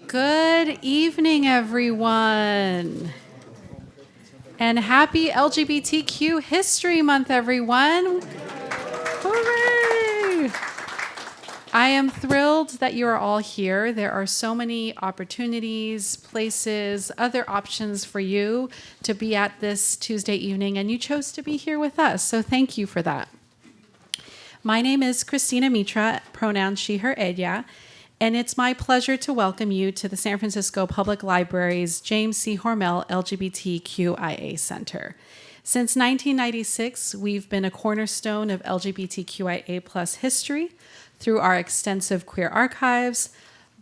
Good evening, everyone. And happy LGBTQ History Month, everyone. Hooray! I am thrilled that you are all here. There are so many opportunities, places, other options for you to be at this Tuesday evening, and you chose to be here with us, so thank you for that. My name is Christina Mitra, pronouns she, her, ella, and it's my pleasure to welcome you to the San Francisco Public Library's James C. Hormel LGBTQIA Center. Since 1996, we've been a cornerstone of LGBTQIA+ history through our extensive queer archives,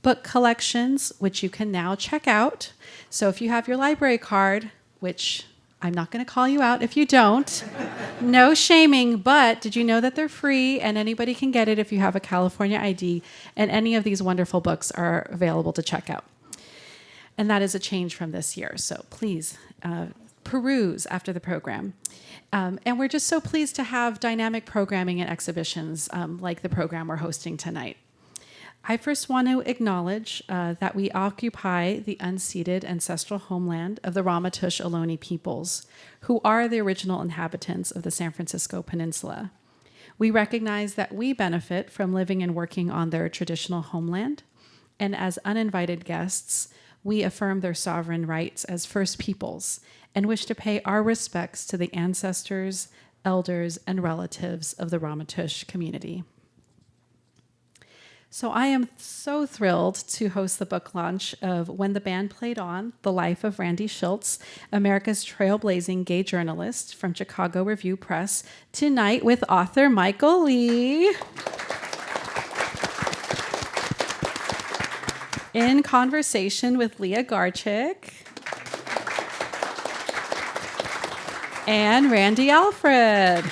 book collections, which you can now check out. So if you have your library card, which I'm not going to call you out if you don't, no shaming, but did you know that they're free and anybody can get it if you have a California ID, and any of these wonderful books are available to check out. And that is a change from this year, so please peruse after the program. And we're just so pleased to have dynamic programming and exhibitions like the program we're hosting tonight. I first want to acknowledge that we occupy the unceded ancestral homeland of the Ramaytush Ohlone peoples, who are the original inhabitants of the San Francisco Peninsula. We recognize that we benefit from living and working on their traditional homeland, and as uninvited guests, we affirm their sovereign rights as First Peoples and wish to pay our respects to the ancestors, elders, and relatives of the Ramaytush community. So I am so thrilled to host the book launch of When the Band Played On, The Life of Randy Shilts, America's Trailblazing Gay Journalist from Chicago Review Press, tonight with author Michael Lee. In conversation with Leah Garchik and Randy Alfred.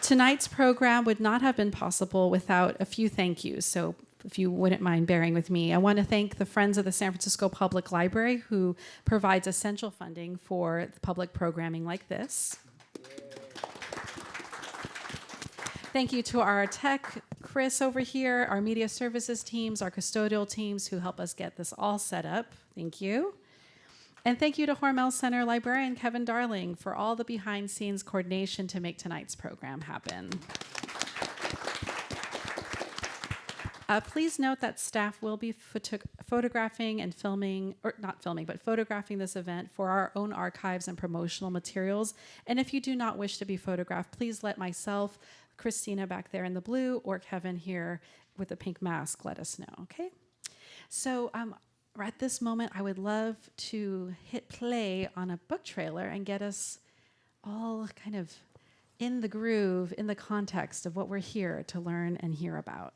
Tonight's program would not have been possible without a few thank yous, so if you wouldn't mind bearing with me. I want to thank the Friends of the San Francisco Public Library, who provides essential funding for public programming like this. Thank you to our tech, Chris over here, our media services teams, our custodial teams who help us get this all set up. Thank you. And thank you to Hormel Center librarian Kevin Darling for all the behind-scenes coordination to make tonight's program happen. Please note that staff will be photographing and filming, or not filming, but photographing this event for our own archives and promotional materials. And if you do not wish to be photographed, please let myself, Christina back there in the blue, or Kevin here with the pink mask let us know, okay? So, at this moment, I would love to hit play on a book trailer and get us all kind of in the groove, in the context of what we're here to learn and hear about.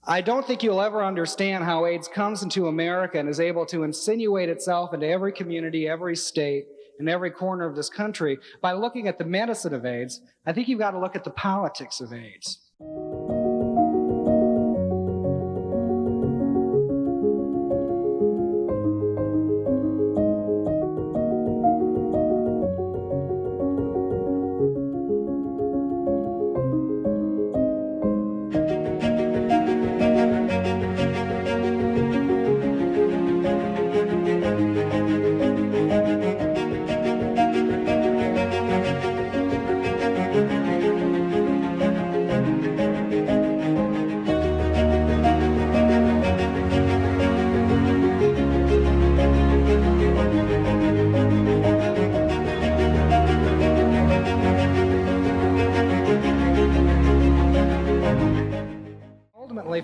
I don't think you'll ever understand how AIDS comes into America and is able to insinuate itself into every community, every state, and every corner of this country by looking at the medicine of AIDS. I think you've got to look at the politics of AIDS.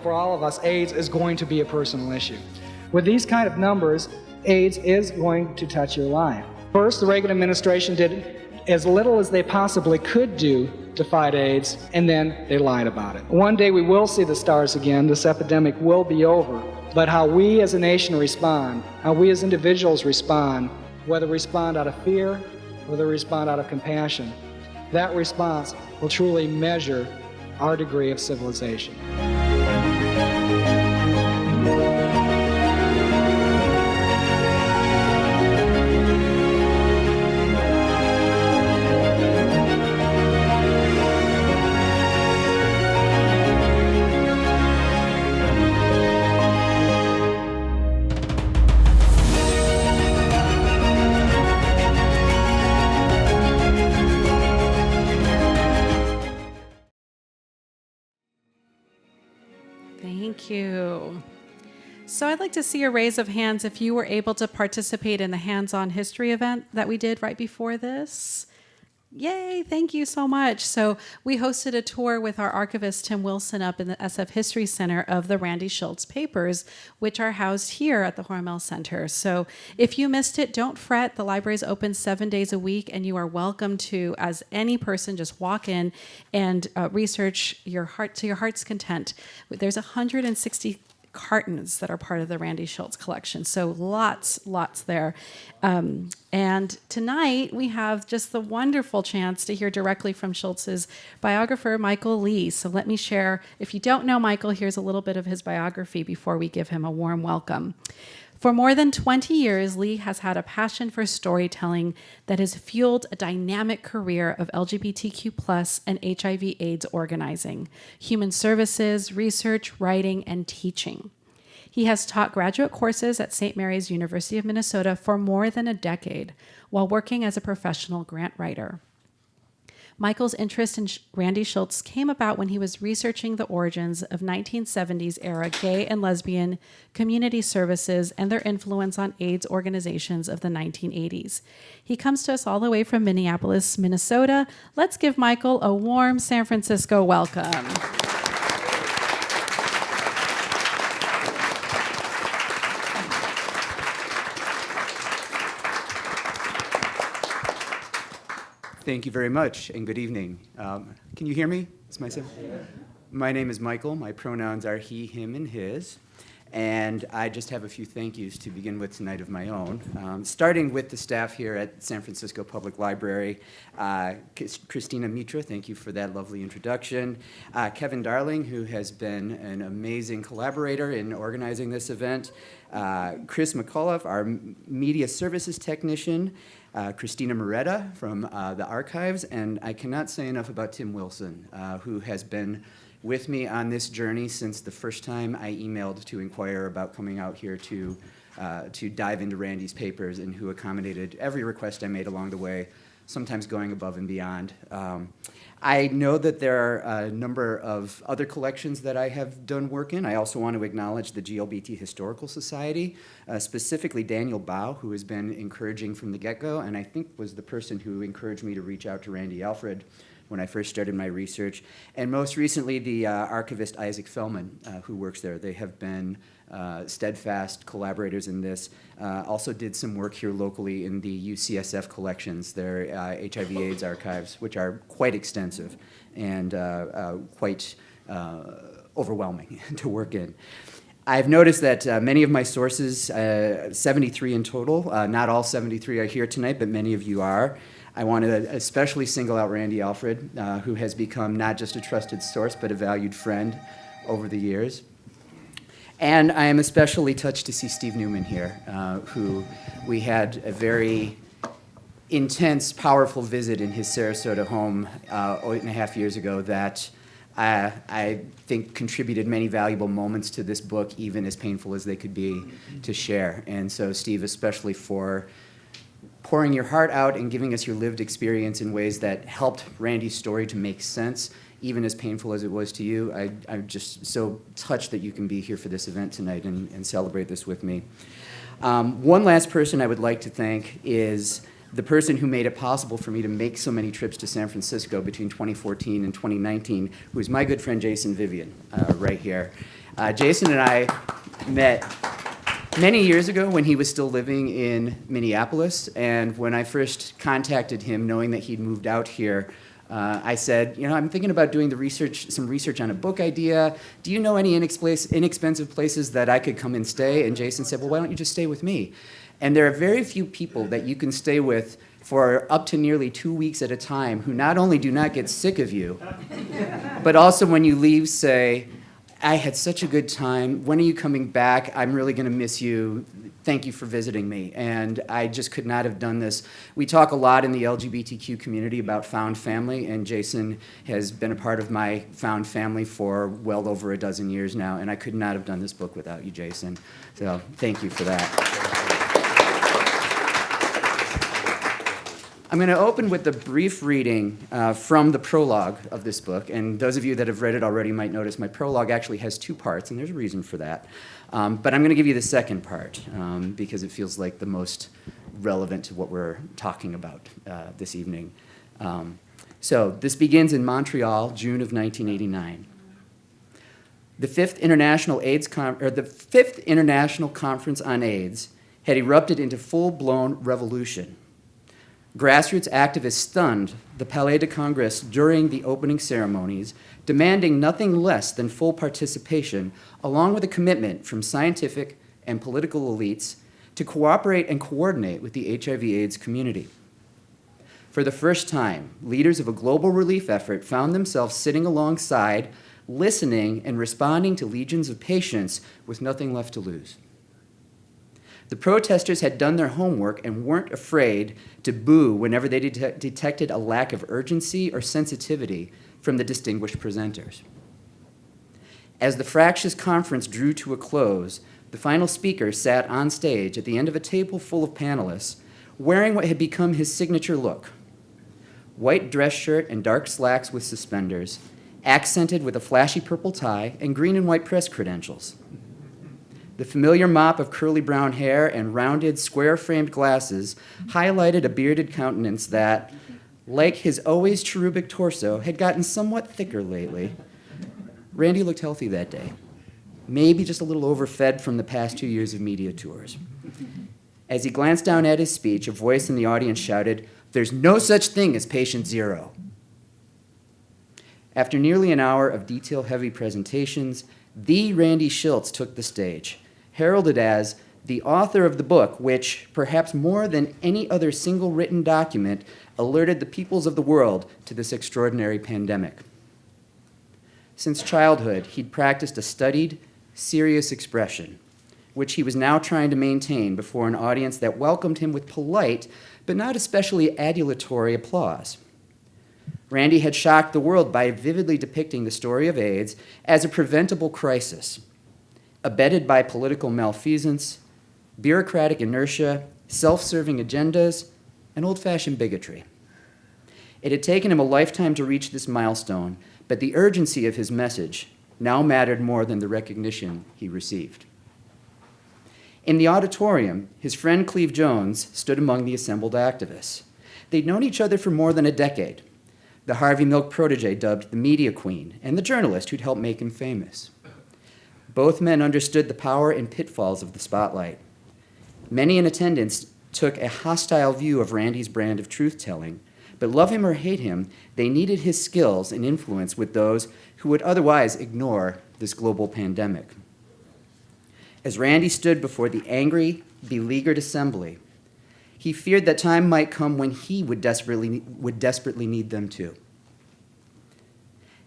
For all of us, AIDS is going to be a personal issue. With these kind of numbers, AIDS is going to touch your life. First, the Reagan administration did as little as they possibly could do to fight AIDS, and then they lied about it. One day we will see the stars again, this epidemic will be over, but how we as a nation respond, how we as individuals respond, whether we respond out of fear, whether we respond out of compassion, that response will truly measure our degree of civilization. Thank you. So I'd like to see a raise of hands if you were able to participate in the hands-on history event that we did right before this. Yay, thank you so much. So we hosted a tour with our archivist, Tim Wilson, up in the SF History Center of the Randy Shilts papers, which are housed here at the Hormel Center. So if you missed it, don't fret. The library is open 7 days a week, and you are welcome to, as any person, just walk in and research your heart to your heart's content. There's 160 cartons that are part of the Randy Shilts collection. So lots there. And tonight we have just the wonderful chance to hear directly from Shilts's biographer, Michael Lee. So let me share, if you don't know Michael, here's a little bit of his biography before we give him a warm welcome. For more than 20 years, Lee has had a passion for storytelling that has fueled a dynamic career of LGBTQ+ and HIV/AIDS organizing, human services, research, writing, and teaching. He has taught graduate courses at St. Mary's University of Minnesota for more than a decade while working as a professional grant writer. Michael's interest in Randy Shilts came about when he was researching the origins of 1970s era gay and lesbian community services and their influence on AIDS organizations of the 1980s. He comes to us all the way from Minneapolis, Minnesota. Let's give Michael a warm San Francisco welcome. Thank you very much, and good evening. Can you hear me? My name is Michael. My pronouns are he, him, and his. And I just have a few thank yous to begin with tonight of my own. Starting with the staff here at San Francisco Public Library. Christina Mitra, thank you for that lovely introduction. Kevin Darling, who has been an amazing collaborator in organizing this event. Chris McCullough, our media services technician. Christina Moretta from the archives. And I cannot say enough about Tim Wilson, who has been with me on this journey since the first time I emailed to inquire about coming out here to dive into Randy's papers, and who accommodated every request I made along the way, sometimes going above and beyond. I know that there are a number of other collections that I have done work in. I also want to acknowledge the GLBT Historical Society, specifically Daniel Bao, who has been encouraging from the get-go, and I think was the person who encouraged me to reach out to Randy Alfred when I first started my research. And most recently, the archivist Isaac Fellman, who works there. They have been steadfast collaborators in this. Also did some work here locally in the UCSF collections, their HIV/AIDS archives, which are quite extensive and quite overwhelming to work in. I've noticed that many of my sources, 73 in total, not all 73 are here tonight, but many of you are. I want to especially single out Randy Alfred, who has become not just a trusted source, but a valued friend over the years. And I am especially touched to see Steve Newman here, who we had a very intense, powerful visit in his Sarasota home 8.5 years ago that I think contributed many valuable moments to this book, even as painful as they could be to share. And so, Steve, especially for pouring your heart out and giving us your lived experience in ways that helped Randy's story to make sense, even as painful as it was to you. I'm just so touched that you can be here for this event tonight and celebrate this with me. One last person I would like to thank is the person who made it possible for me to make so many trips to San Francisco between 2014 and 2019, who is my good friend Jason Vivian, right here. Jason and I met many years ago when he was still living in Minneapolis, and when I first contacted him, knowing that he'd moved out here, I said, I'm thinking about doing some research on a book idea. Do you know any inexpensive places that I could come and stay? And Jason said, well, why don't you just stay with me? And there are very few people that you can stay with for up to nearly 2 weeks at a time who not only do not get sick of you, but also when you leave say, I had such a good time. When are you coming back? I'm really going to miss you. Thank you for visiting me. And I just could not have done this. We talk a lot in the LGBTQ community about found family, and Jason has been a part of my found family for well over a dozen years now, and I could not have done this book without you, Jason. So thank you for that. I'm going to open with a brief reading from the prologue of this book, and those of you that have read it already might notice my prologue actually has two parts, and there's a reason for that. But I'm going to give you the second part because it feels like the most relevant to what we're talking about this evening. So this begins in Montreal, June of 1989. The Fifth International Conference on AIDS had erupted into full-blown revolution. Grassroots activists stunned the Palais de Congrès during the opening ceremonies, demanding nothing less than full participation, along with a commitment from scientific and political elites to cooperate and coordinate with the HIV/AIDS community. For the first time, leaders of a global relief effort found themselves sitting alongside, listening and responding to legions of patients with nothing left to lose. The protesters had done their homework and weren't afraid to boo whenever they detected a lack of urgency or sensitivity from the distinguished presenters. As the fractious conference drew to a close, the final speaker sat on stage at the end of a table full of panelists, wearing what had become his signature look: white dress shirt and dark slacks with suspenders, accented with a flashy purple tie and green and white press credentials. The familiar mop of curly brown hair and rounded, square-framed glasses highlighted a bearded countenance that, like his always cherubic torso, had gotten somewhat thicker lately. Randy looked healthy that day, maybe just a little overfed from the past 2 years of media tours. As he glanced down at his speech, a voice in the audience shouted, "There's no such thing as patient zero." After nearly an hour of detail-heavy presentations, the Randy Shilts took the stage, heralded as the author of the book which, perhaps more than any other single written document, alerted the peoples of the world to this extraordinary pandemic. Since childhood, he'd practiced a studied, serious expression, which he was now trying to maintain before an audience that welcomed him with polite, but not especially adulatory applause. Randy had shocked the world by vividly depicting the story of AIDS as a preventable crisis, abetted by political malfeasance, bureaucratic inertia, self-serving agendas, and old-fashioned bigotry. It had taken him a lifetime to reach this milestone, but the urgency of his message now mattered more than the recognition he received. In the auditorium, his friend Cleve Jones stood among the assembled activists. They'd known each other for more than a decade, the Harvey Milk protege dubbed the media queen, and the journalist who'd helped make him famous. Both men understood the power and pitfalls of the spotlight. Many in attendance took a hostile view of Randy's brand of truth-telling, but love him or hate him, they needed his skills and influence with those who would otherwise ignore this global pandemic. As Randy stood before the angry, beleaguered assembly, he feared that time might come when he would desperately need them too.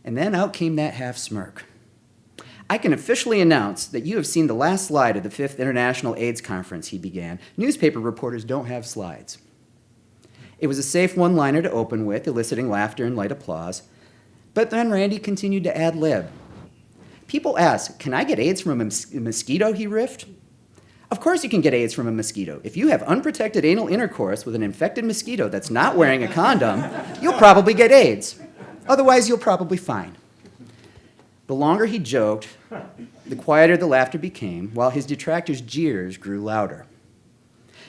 And then out came that half smirk. "I can officially announce that you have seen the last slide of the Fifth International AIDS Conference," he began. "Newspaper reporters don't have slides." It was a safe one-liner to open with, eliciting laughter and light applause. But then Randy continued to ad-lib. "People ask, can I get AIDS from a mosquito?" he riffed. "Of course you can get AIDS from a mosquito. If you have unprotected anal intercourse with an infected mosquito that's not wearing a condom, you'll probably get AIDS. Otherwise, you'll probably fine." The longer he joked, the quieter the laughter became, while his detractors' jeers grew louder.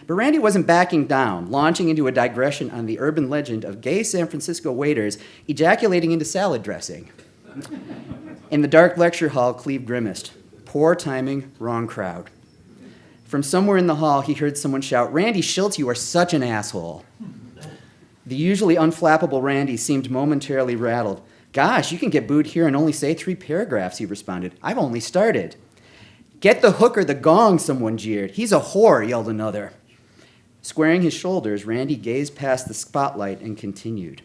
But Randy wasn't backing down, launching into a digression on the urban legend of gay San Francisco waiters ejaculating into salad dressing. In the dark lecture hall, Cleve grimaced. Poor timing, wrong crowd. From somewhere in the hall, he heard someone shout, "Randy Shilts, you are such an asshole." The usually unflappable Randy seemed momentarily rattled. "Gosh, you can get booed here and only say 3 paragraphs, he responded. "I've only started." "Get the hook or the gong," someone jeered. "He's a whore," yelled another. Squaring his shoulders, Randy gazed past the spotlight and continued.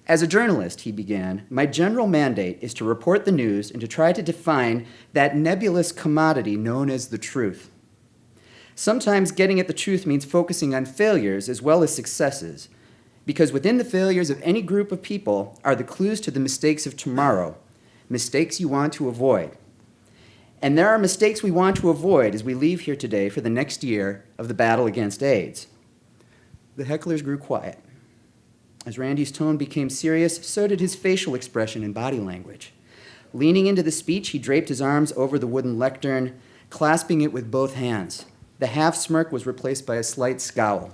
"As a journalist," he began, "my general mandate is to report the news and to try to define that nebulous commodity known as the truth. Sometimes getting at the truth means focusing on failures as well as successes, because within the failures of any group of people are the clues to the mistakes of tomorrow, mistakes you want to avoid. And there are mistakes we want to avoid as we leave here today for the next year of the battle against AIDS." The hecklers grew quiet. As Randy's tone became serious, so did his facial expression and body language. Leaning into the speech, he draped his arms over the wooden lectern, clasping it with both hands. The half-smirk was replaced by a slight scowl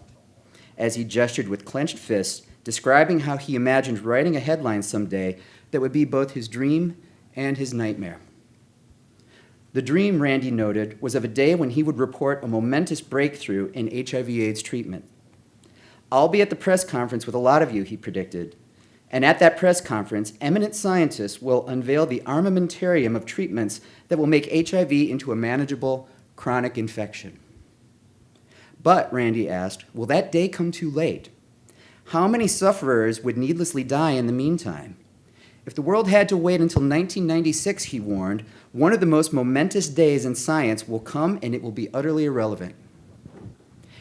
as he gestured with clenched fists, describing how he imagined writing a headline someday that would be both his dream and his nightmare. The dream, Randy noted, was of a day when he would report a momentous breakthrough in HIV/AIDS treatment. "I'll be at the press conference with a lot of you," he predicted. "And at that press conference, eminent scientists will unveil the armamentarium of treatments that will make HIV into a manageable chronic infection." But, Randy asked, will that day come too late? How many sufferers would needlessly die in the meantime? If the world had to wait until 1996, he warned, one of the most momentous days in science will come and it will be utterly irrelevant.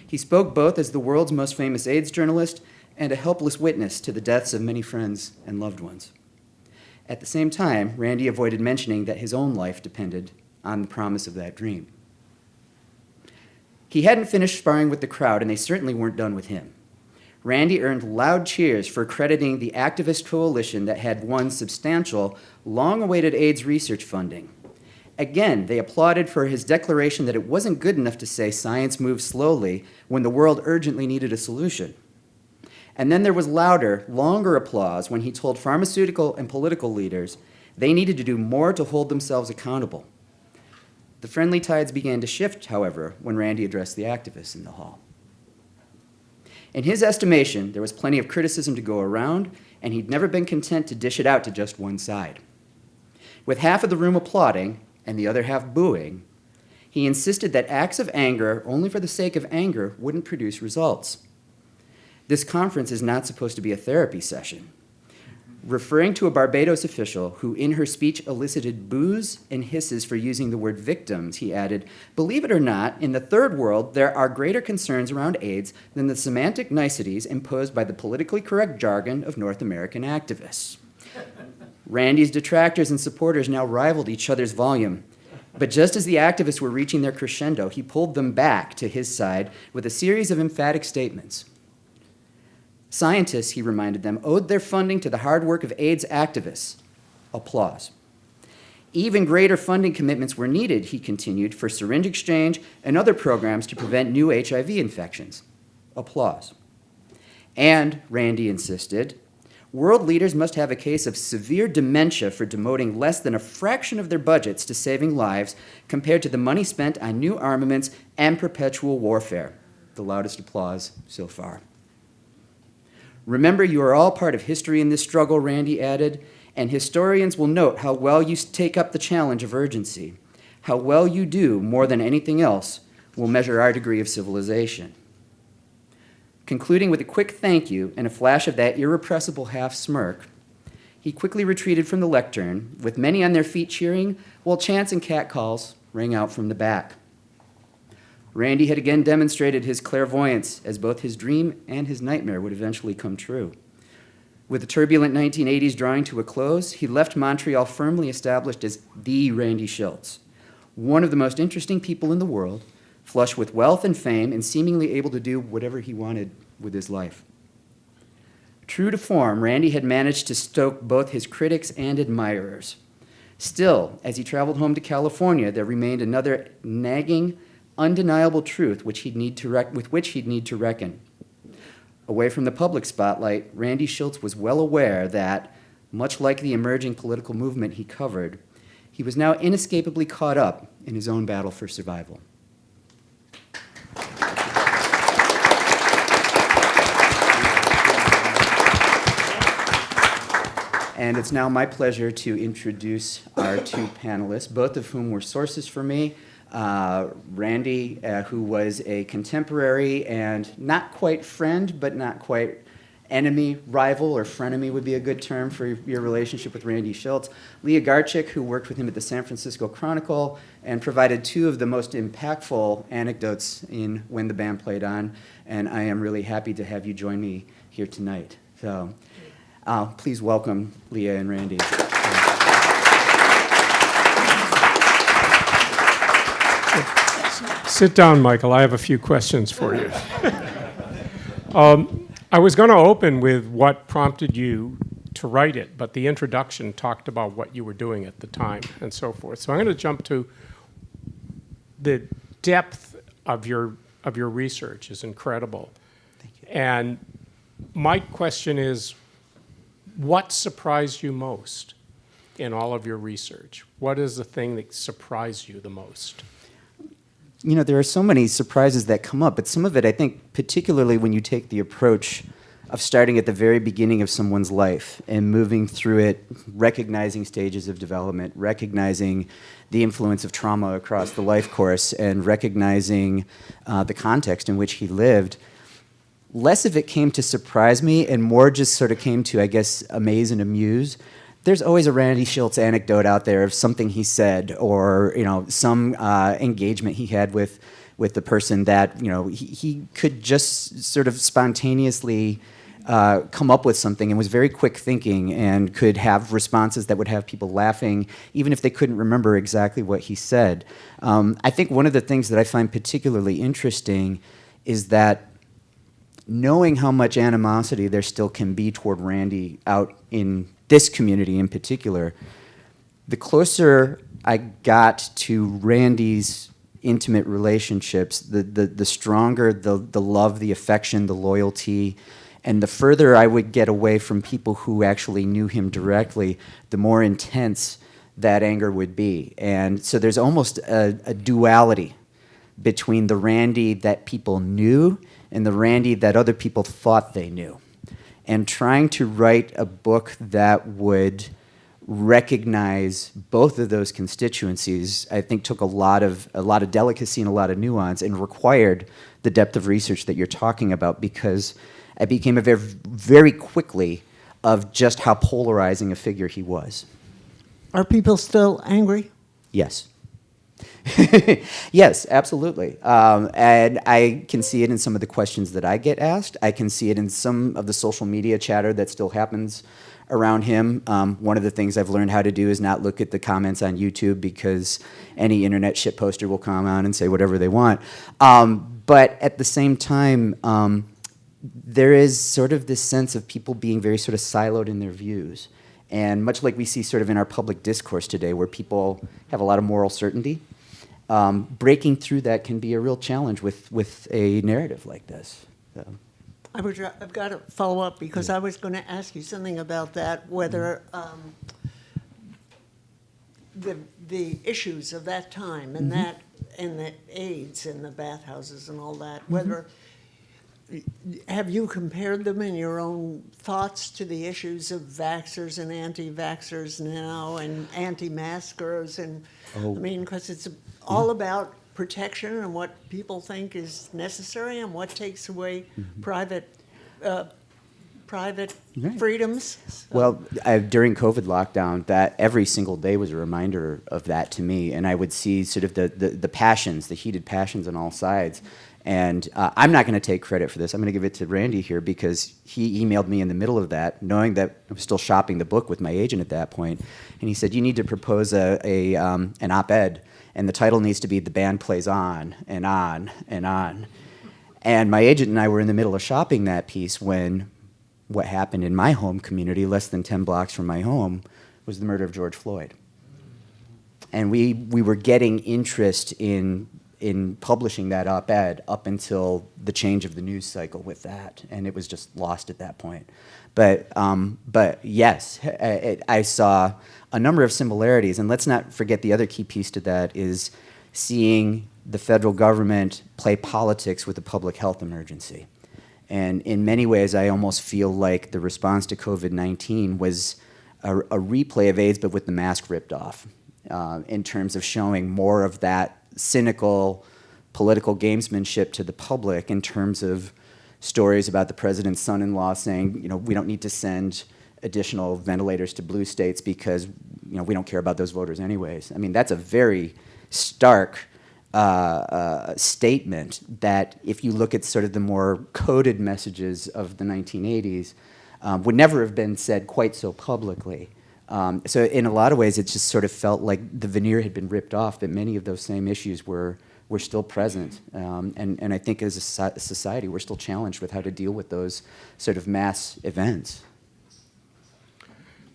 He spoke both as the world's most famous AIDS journalist and a helpless witness to the deaths of many friends and loved ones. At the same time, Randy avoided mentioning that his own life depended on the promise of that dream. He hadn't finished sparring with the crowd, and they certainly weren't done with him. Randy earned loud cheers for crediting the activist coalition that had won substantial, long-awaited AIDS research funding. Again, they applauded for his declaration that it wasn't good enough to say science moves slowly when the world urgently needed a solution. And then there was louder, longer applause when he told pharmaceutical and political leaders they needed to do more to hold themselves accountable. The friendly tides began to shift, however, when Randy addressed the activists in the hall. In his estimation, there was plenty of criticism to go around, and he'd never been content to dish it out to just one side. With half of the room applauding and the other half booing, he insisted that acts of anger, only for the sake of anger, wouldn't produce results. This conference is not supposed to be a therapy session. Referring to a Barbados official who in her speech elicited boos and hisses for using the word victims, he added, "Believe it or not, in the third world, there are greater concerns around AIDS than the semantic niceties imposed by the politically correct jargon of North American activists." Randy's detractors and supporters now rivaled each other's volume. But just as the activists were reaching their crescendo, he pulled them back to his side with a series of emphatic statements. Scientists, he reminded them, owed their funding to the hard work of AIDS activists. Applause. Even greater funding commitments were needed, he continued, for syringe exchange and other programs to prevent new HIV infections. Applause. And, Randy insisted, world leaders must have a case of severe dementia for devoting less than a fraction of their budgets to saving lives compared to the money spent on new armaments and perpetual warfare. The loudest applause so far. "Remember, you are all part of history in this struggle," Randy added, "and historians will note how well you take up the challenge of urgency. How well you do, more than anything else, will measure our degree of civilization." Concluding with a quick thank you and a flash of that irrepressible half-smirk, he quickly retreated from the lectern, with many on their feet cheering, while chants and catcalls rang out from the back. Randy had again demonstrated his clairvoyance, as both his dream and his nightmare would eventually come true. With the turbulent 1980s drawing to a close, he left Montreal firmly established as the Randy Shilts, one of the most interesting people in the world, flush with wealth and fame, and seemingly able to do whatever he wanted with his life. True to form, Randy had managed to stoke both his critics and admirers. Still, as he traveled home to California, there remained another nagging, undeniable truth with which he'd need to reckon. Away from the public spotlight, Randy Shilts was well aware that, much like the emerging political movement he covered, he was now inescapably caught up in his own battle for survival. And it's now my pleasure to introduce our two panelists, both of whom were sources for me. Randy, who was a contemporary and not quite friend, but not quite enemy, rival, or frenemy would be a good term for your relationship with Randy Shilts. Leah Garchik, who worked with him at the San Francisco Chronicle and provided two of the most impactful anecdotes in when the band played on. And I am really happy to have you join me here tonight. So please welcome Leah and Randy. Sit down, Michael. I have a few questions for you. I was going to open with what prompted you to write it, but the introduction talked about what you were doing at the time and so forth. So I'm going to jump to the depth of your research is incredible. Thank you. And my question is, what surprised you most in all of your research? What is the thing that surprised you the most? You know, there are so many surprises that come up, but some of it, I think, particularly when you take the approach of starting at the very beginning of someone's life and moving through it, recognizing stages of development, recognizing the influence of trauma across the life course, and recognizing the context in which he lived, less of it came to surprise me and more just sort of came to, I guess, amaze and amuse. There's always a Randy Shilts anecdote out there of something he said, or some engagement he had with the person that he could just sort of spontaneously come up with something, and was very quick thinking and could have responses that would have people laughing, even if they couldn't remember exactly what he said. I think one of the things that I find particularly interesting is that knowing how much animosity there still can be toward Randy out in this community in particular, the closer I got to Randy's intimate relationships, the stronger the love, the affection, the loyalty, and the further I would get away from people who actually knew him directly, the more intense that anger would be. And so there's almost a duality between the Randy that people knew and the Randy that other people thought they knew. And trying to write a book that would recognize both of those constituencies, I think, took a lot of delicacy and a lot of nuance, and required the depth of research that you're talking about, because I became aware very quickly of just how polarizing a figure he was. Are people still angry? Yes. Yes, absolutely. And I can see it in some of the questions that I get asked. I can see it in some of the social media chatter that still happens around him. One of the things I've learned how to do is not look at the comments on YouTube, because any internet shitposter will come on and say whatever they want. But at the same time, there is sort of this sense of people being very sort of siloed in their views. And much like we see sort of in our public discourse today, where people have a lot of moral certainty, breaking through that can be a real challenge with a narrative like this. So. I've got to follow up, because I was going to ask you something about that, whether the issues of that time and that and the AIDS and the bathhouses and all that, whether have you compared them in your own thoughts to the issues of vaxxers and anti-vaxxers now, and anti-maskers, and I mean, because it's all about protection and what people think is necessary and what takes away private freedoms. So. Well, during COVID lockdown, that every single day was a reminder of that to me, and I would see sort of the passions, the heated passions on all sides. And I'm not going to take credit for this. I'm going to give it to Randy here, because he emailed me in the middle of that, knowing that I was still shopping the book with my agent at that point, and he said, "You need to propose an op-ed, and the title needs to be 'The Band Plays On and On and On.'" And my agent and I were in the middle of shopping that piece when what happened in my home community, less than 10 blocks from my home, was the murder of George Floyd. And we were getting interest in publishing that op-ed up until the change of the news cycle with that, and it was just lost at that point. But yes, I saw a number of similarities, and let's not forget the other key piece to that is seeing the federal government play politics with a public health emergency. And in many ways, I almost feel like the response to COVID-19 was a replay of AIDS, but with the mask ripped off, in terms of showing more of that cynical political gamesmanship to the public, in terms of stories about the president's son-in-law saying, we don't need to send additional ventilators to blue states because, we don't care about those voters anyways. I mean, that's a very stark statement that, if you look at sort of the more coded messages of the 1980s, would never have been said quite so publicly. So in a lot of ways, it just sort of felt like the veneer had been ripped off, that many of those same issues were we're still present. And I think as a society, we're still challenged with how to deal with those sort of mass events.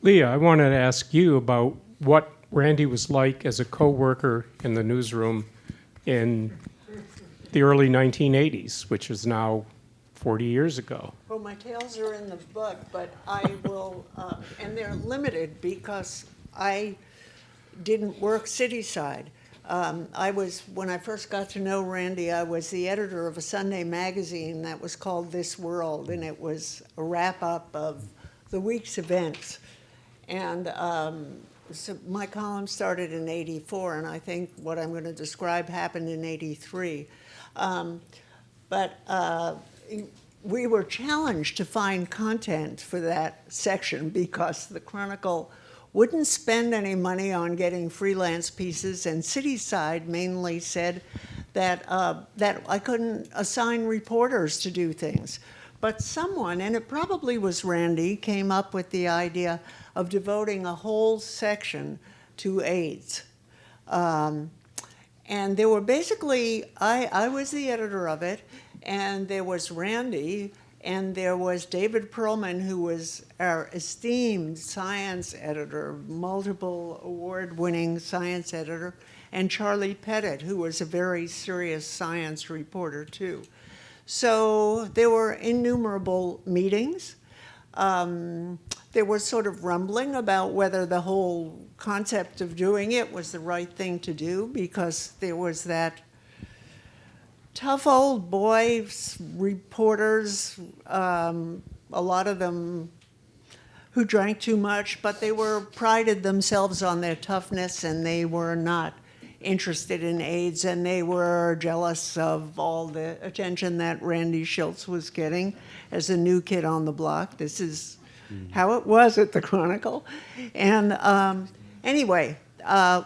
Leah, I wanted to ask you about what Randy was like as a co-worker in the newsroom in the early 1980s, which is now 40 years ago. Well, my tales are in the book, but I will, and they're limited because I didn't work city-side. When I first got to know Randy, I was the editor of a Sunday magazine that was called This World, and it was a wrap-up of the week's events. And so my column started in '84, and I think what I'm going to describe happened in '83. But we were challenged to find content for that section because the Chronicle wouldn't spend any money on getting freelance pieces, and Cityside mainly said that I couldn't assign reporters to do things. But someone, and it probably was Randy, came up with the idea of devoting a whole section to AIDS. And there were basically, I was the editor of it, and there was Randy, and there was David Perlman, who was our esteemed science editor, multiple award-winning science editor, and Charlie Pettit, who was a very serious science reporter, too. So there were innumerable meetings. There was sort of rumbling about whether the whole concept of doing it was the right thing to do, because there was that tough old boys, reporters, a lot of them who drank too much, but they prided themselves on their toughness, and they were not interested in AIDS, and they were jealous of all the attention that Randy Shilts was getting as a new kid on the block. This is how it was at the Chronicle. And anyway,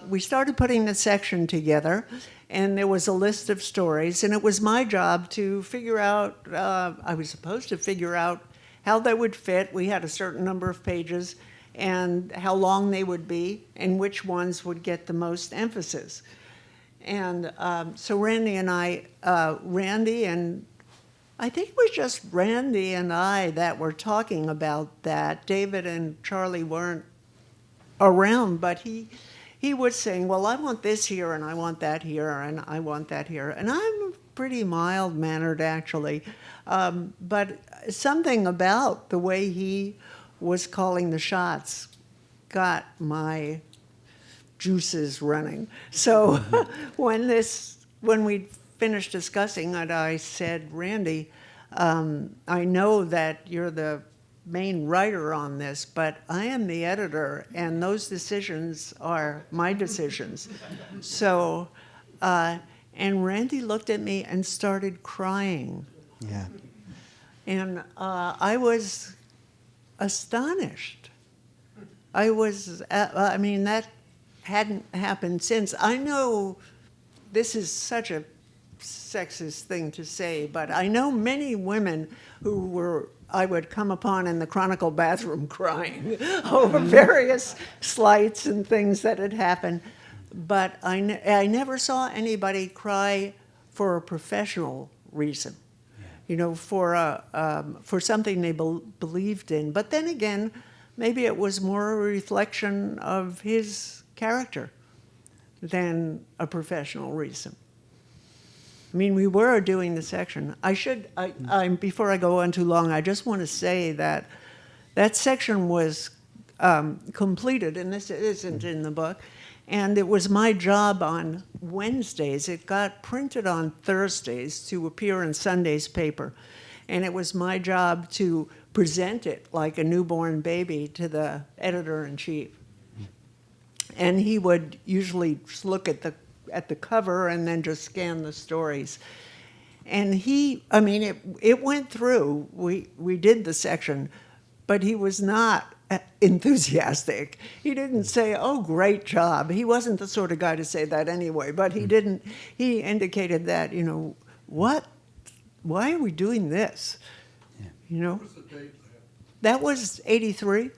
we started putting the section together, and there was a list of stories, and it was my job to figure out, I was supposed to figure out how they would fit. We had a certain number of pages, and how long they would be, and which ones would get the most emphasis. And so Randy and I think it was just Randy and I that were talking about that. David and Charlie weren't around, but he was saying, well, I want this here, and I want that here, and I want that here. And I'm pretty mild-mannered, actually. But something about the way he was calling the shots got my juices running. So when we finished discussing it, I said, Randy, I know that you're the main writer on this, but I am the editor, and those decisions are my decisions. So, and Randy looked at me and started crying. Yeah. And I was astonished. I mean, that hadn't happened since. I know this is such a sexist thing to say, but I know many women who I would come upon in the Chronicle bathroom crying over various slights and things that had happened. But I never saw anybody cry for a professional reason, you know, for something they believed in. But then again, maybe it was more a reflection of his character than a professional reason. I mean, we were doing the section. Before I go on too long, I just want to say that that section was completed, and this isn't in the book, and it was my job on Wednesdays. It got printed on Thursdays to appear in Sunday's paper, and it was my job to present it like a newborn baby to the editor-in-chief. And he would usually just look at the cover and then just scan the stories. And it went through. We did the section, but he was not enthusiastic. He didn't say, oh, great job. He wasn't the sort of guy to say that anyway, but he didn't. He indicated that, you know, why are we doing this? Yeah. You know? What was the date? That was '83.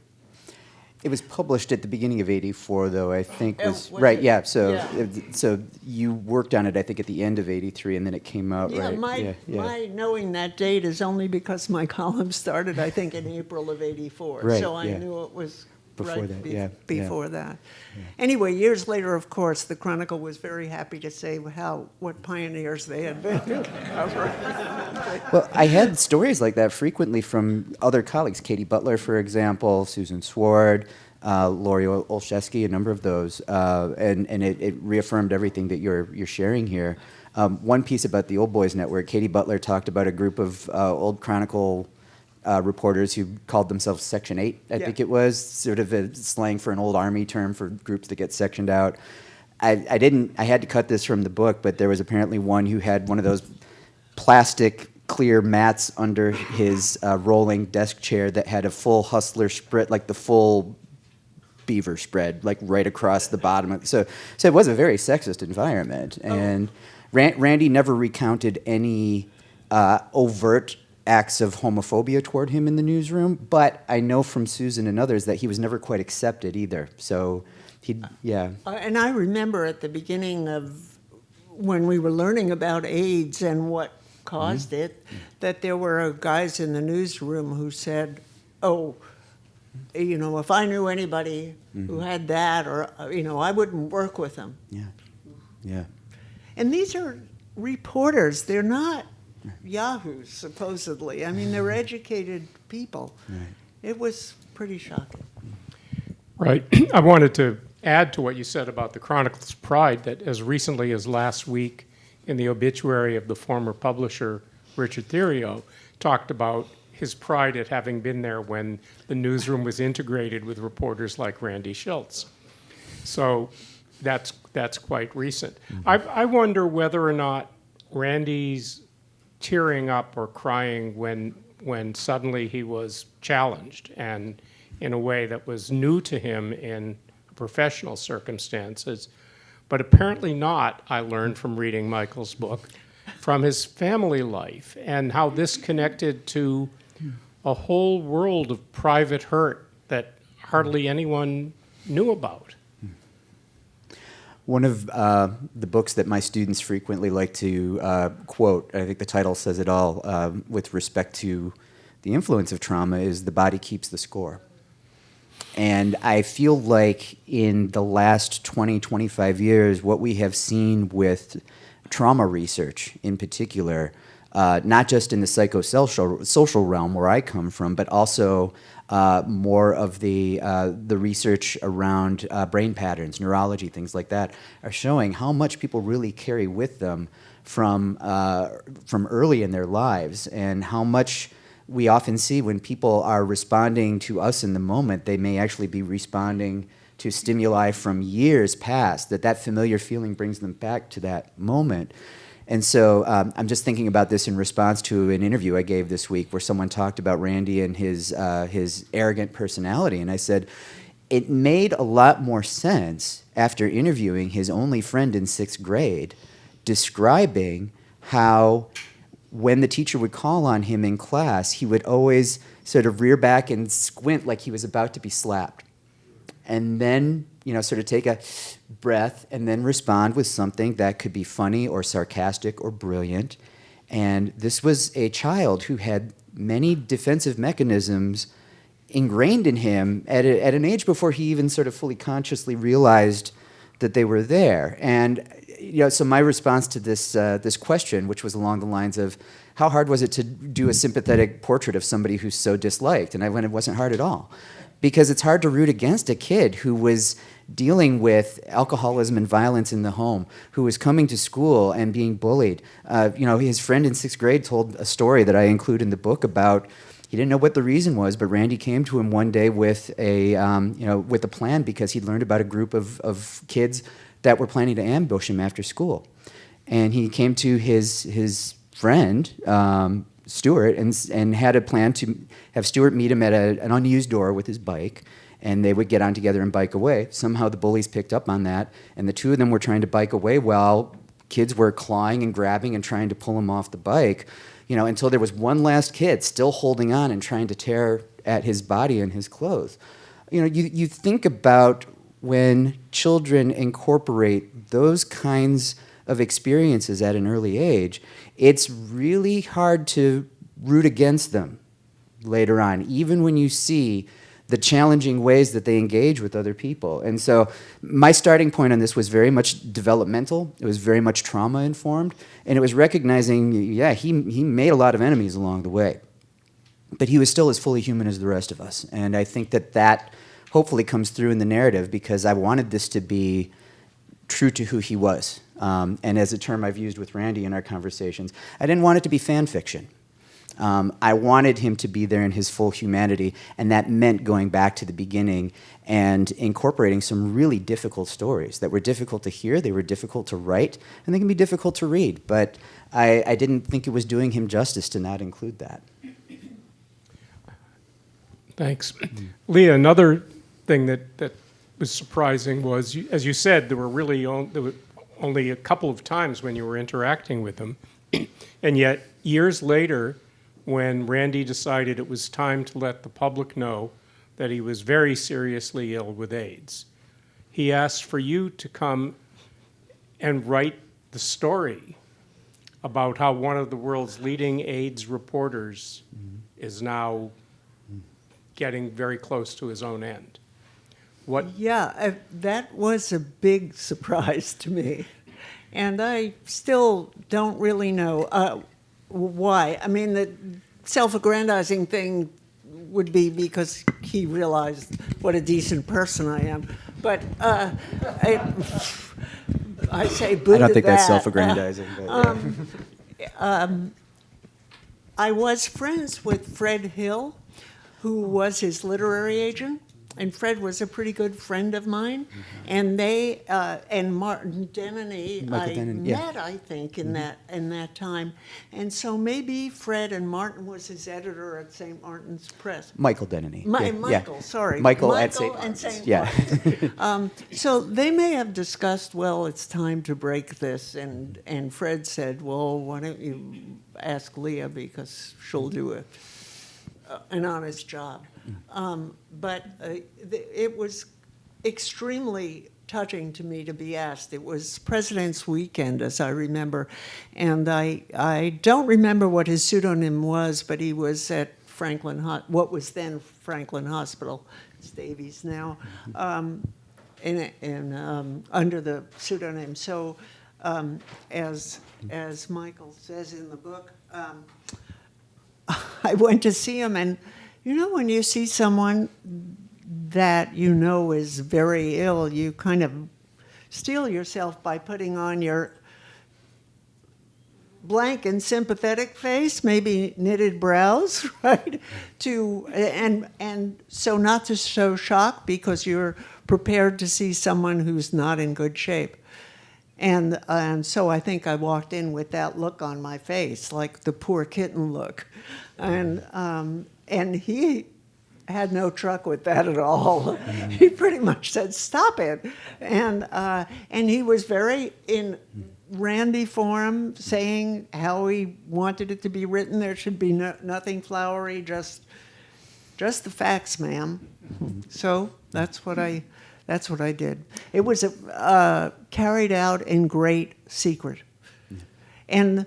It was published at the beginning of '84, though, I think was was right. it? Yeah. So, Yeah. so you worked on it, I think, at the end of '83, and then it came out. Yeah, right. my knowing that date is only because my column started, I think, in April of '84. Right, So I yeah. knew it was Before right that, yeah, before that. Anyway, years later, of course, the Chronicle was very happy to say what pioneers they had been. Well, I had stories like that frequently from other colleagues. Katie Butler, for example, Susan Sward, Lori Olszewski, a number of those, and it reaffirmed everything that you're sharing here. One piece about the Old Boys Network, Katie Butler talked about a group of old Chronicle reporters who called themselves Section 8, I think it was, sort of a slang for an old Army term for groups that get sectioned out. I had to cut this from the book, but there was apparently one who had one of those plastic clear mats under his rolling desk chair that had a full Hustler spread, like the full beaver spread, like right across the bottom of it. So it was a very sexist environment. And Randy never recounted any overt acts of homophobia toward him in the newsroom, but I know from Susan and others that he was never quite accepted either. So And I remember at the beginning of when we were learning about AIDS and what caused it, that there were guys in the newsroom who said, oh, if I knew anybody who had that, or, I wouldn't work with them. Yeah. And these are reporters. They're not yahoos, supposedly. I mean, they're educated people. Right. It was pretty shocking. Right. I wanted to add to what you said about the Chronicle's pride that as recently as last week in the obituary of the former publisher, Richard Theriot, talked about his pride at having been there when the newsroom was integrated with reporters like Randy Shilts. So that's quite recent. I wonder whether or not Randy's tearing up or crying when suddenly he was challenged, and in a way that was new to him in professional circumstances, but apparently not, I learned from reading Michael's book, from his family life and how this connected to a whole world of private hurt that hardly anyone knew about. One of the books that my students frequently like to quote, I think the title says it all, with respect to the influence of trauma, is "The Body Keeps the Score." And I feel like in the last 20, 25 years, what we have seen with trauma research in particular, not just in the psychosocial realm where I come from, but also more of the research around brain patterns, neurology, things like that, are showing how much people really carry with them from early in their lives, and how much we often see when people are responding to us in the moment, they may actually be responding to stimuli from years past, that familiar feeling brings them back to that moment. And so I'm just thinking about this in response to an interview I gave this week where someone talked about Randy and his arrogant personality. And I said, it made a lot more sense after interviewing his only friend in 6th grade, describing how when the teacher would call on him in class, he would always sort of rear back and squint like he was about to be slapped. And then, sort of take a breath and then respond with something that could be funny or sarcastic or brilliant. And this was a child who had many defensive mechanisms ingrained in him at an age before he even sort of fully consciously realized that they were there. And so my response to this question, which was along the lines of, how hard was it to do a sympathetic portrait of somebody who's so disliked? And I went, it wasn't hard at all. Because it's hard to root against a kid who was dealing with alcoholism and violence in the home, who was coming to school and being bullied. His friend in 6th grade told a story that I include in the book about, he didn't know what the reason was, but Randy came to him one day with a plan, because he'd learned about a group of kids that were planning to ambush him after school. And he came to his friend, Stuart, and had a plan to have Stuart meet him at an unused door with his bike, and they would get on together and bike away. Somehow the bullies picked up on that, and the two of them were trying to bike away while kids were clawing and grabbing and trying to pull him off the bike, until there was one last kid still holding on and trying to tear at his body and his clothes. you think about when children incorporate those kinds of experiences at an early age, it's really hard to root against them later on, even when you see the challenging ways that they engage with other people. And so my starting point on this was very much developmental. It was very much trauma-informed. And it was recognizing, yeah, he made a lot of enemies along the way. But he was still as fully human as the rest of us. And I think that hopefully comes through in the narrative, because I wanted this to be true to who he was. And as a term I've used with Randy in our conversations, I didn't want it to be fan fiction. I wanted him to be there in his full humanity, and that meant going back to the beginning and incorporating some really difficult stories that were difficult to hear, they were difficult to write, and they can be difficult to read. But I didn't think it was doing him justice to not include that. Thanks. Leah, another thing that was surprising was, as you said, there were only a couple of times when you were interacting with him, and yet years later, when Randy decided it was time to let the public know that he was very seriously ill with AIDS, he asked for you to come and write the story about how one of the world's leading AIDS reporters is now getting very close to his own end. Yeah, that was a big surprise to me. And I still don't really know why. I mean, the self-aggrandizing thing would be because he realized what a decent person I am. But I say boo to that. I don't think that's self-aggrandizing. I was friends with Fred Hill, who was his literary agent. And Fred was a pretty good friend of mine, and they and Martin Denneny met, I think, in that time, and so maybe Fred and Martin was his editor at St. Martin's Press. Michael Denneny. Michael, sorry, Michael at St. and Martin's. St. Yeah. Martin's. So they may have discussed, well, it's time to break this, and Fred said, well, why don't you ask Leah, because she'll do an honest job. But it was extremely touching to me to be asked. It was President's Weekend, as I remember, and I don't remember what his pseudonym was, but he was at what was then Franklin Hospital, it's Davies now, under the pseudonym. So, as Michael says in the book, I went to see him, and you know, when you see someone that you know is very ill, you kind of steel yourself by putting on your blank and sympathetic face, maybe knitted brows, right? And so not to show shock, because you're prepared to see someone who's not in good shape. And so I think I walked in with that look on my face, like the poor kitten look. And he had no truck with that at all. He pretty much said, "Stop it," and he was very in Randy form, saying how he wanted it to be written. There should be nothing flowery, just the facts, ma'am. So that's what I did. It was carried out in great secret, and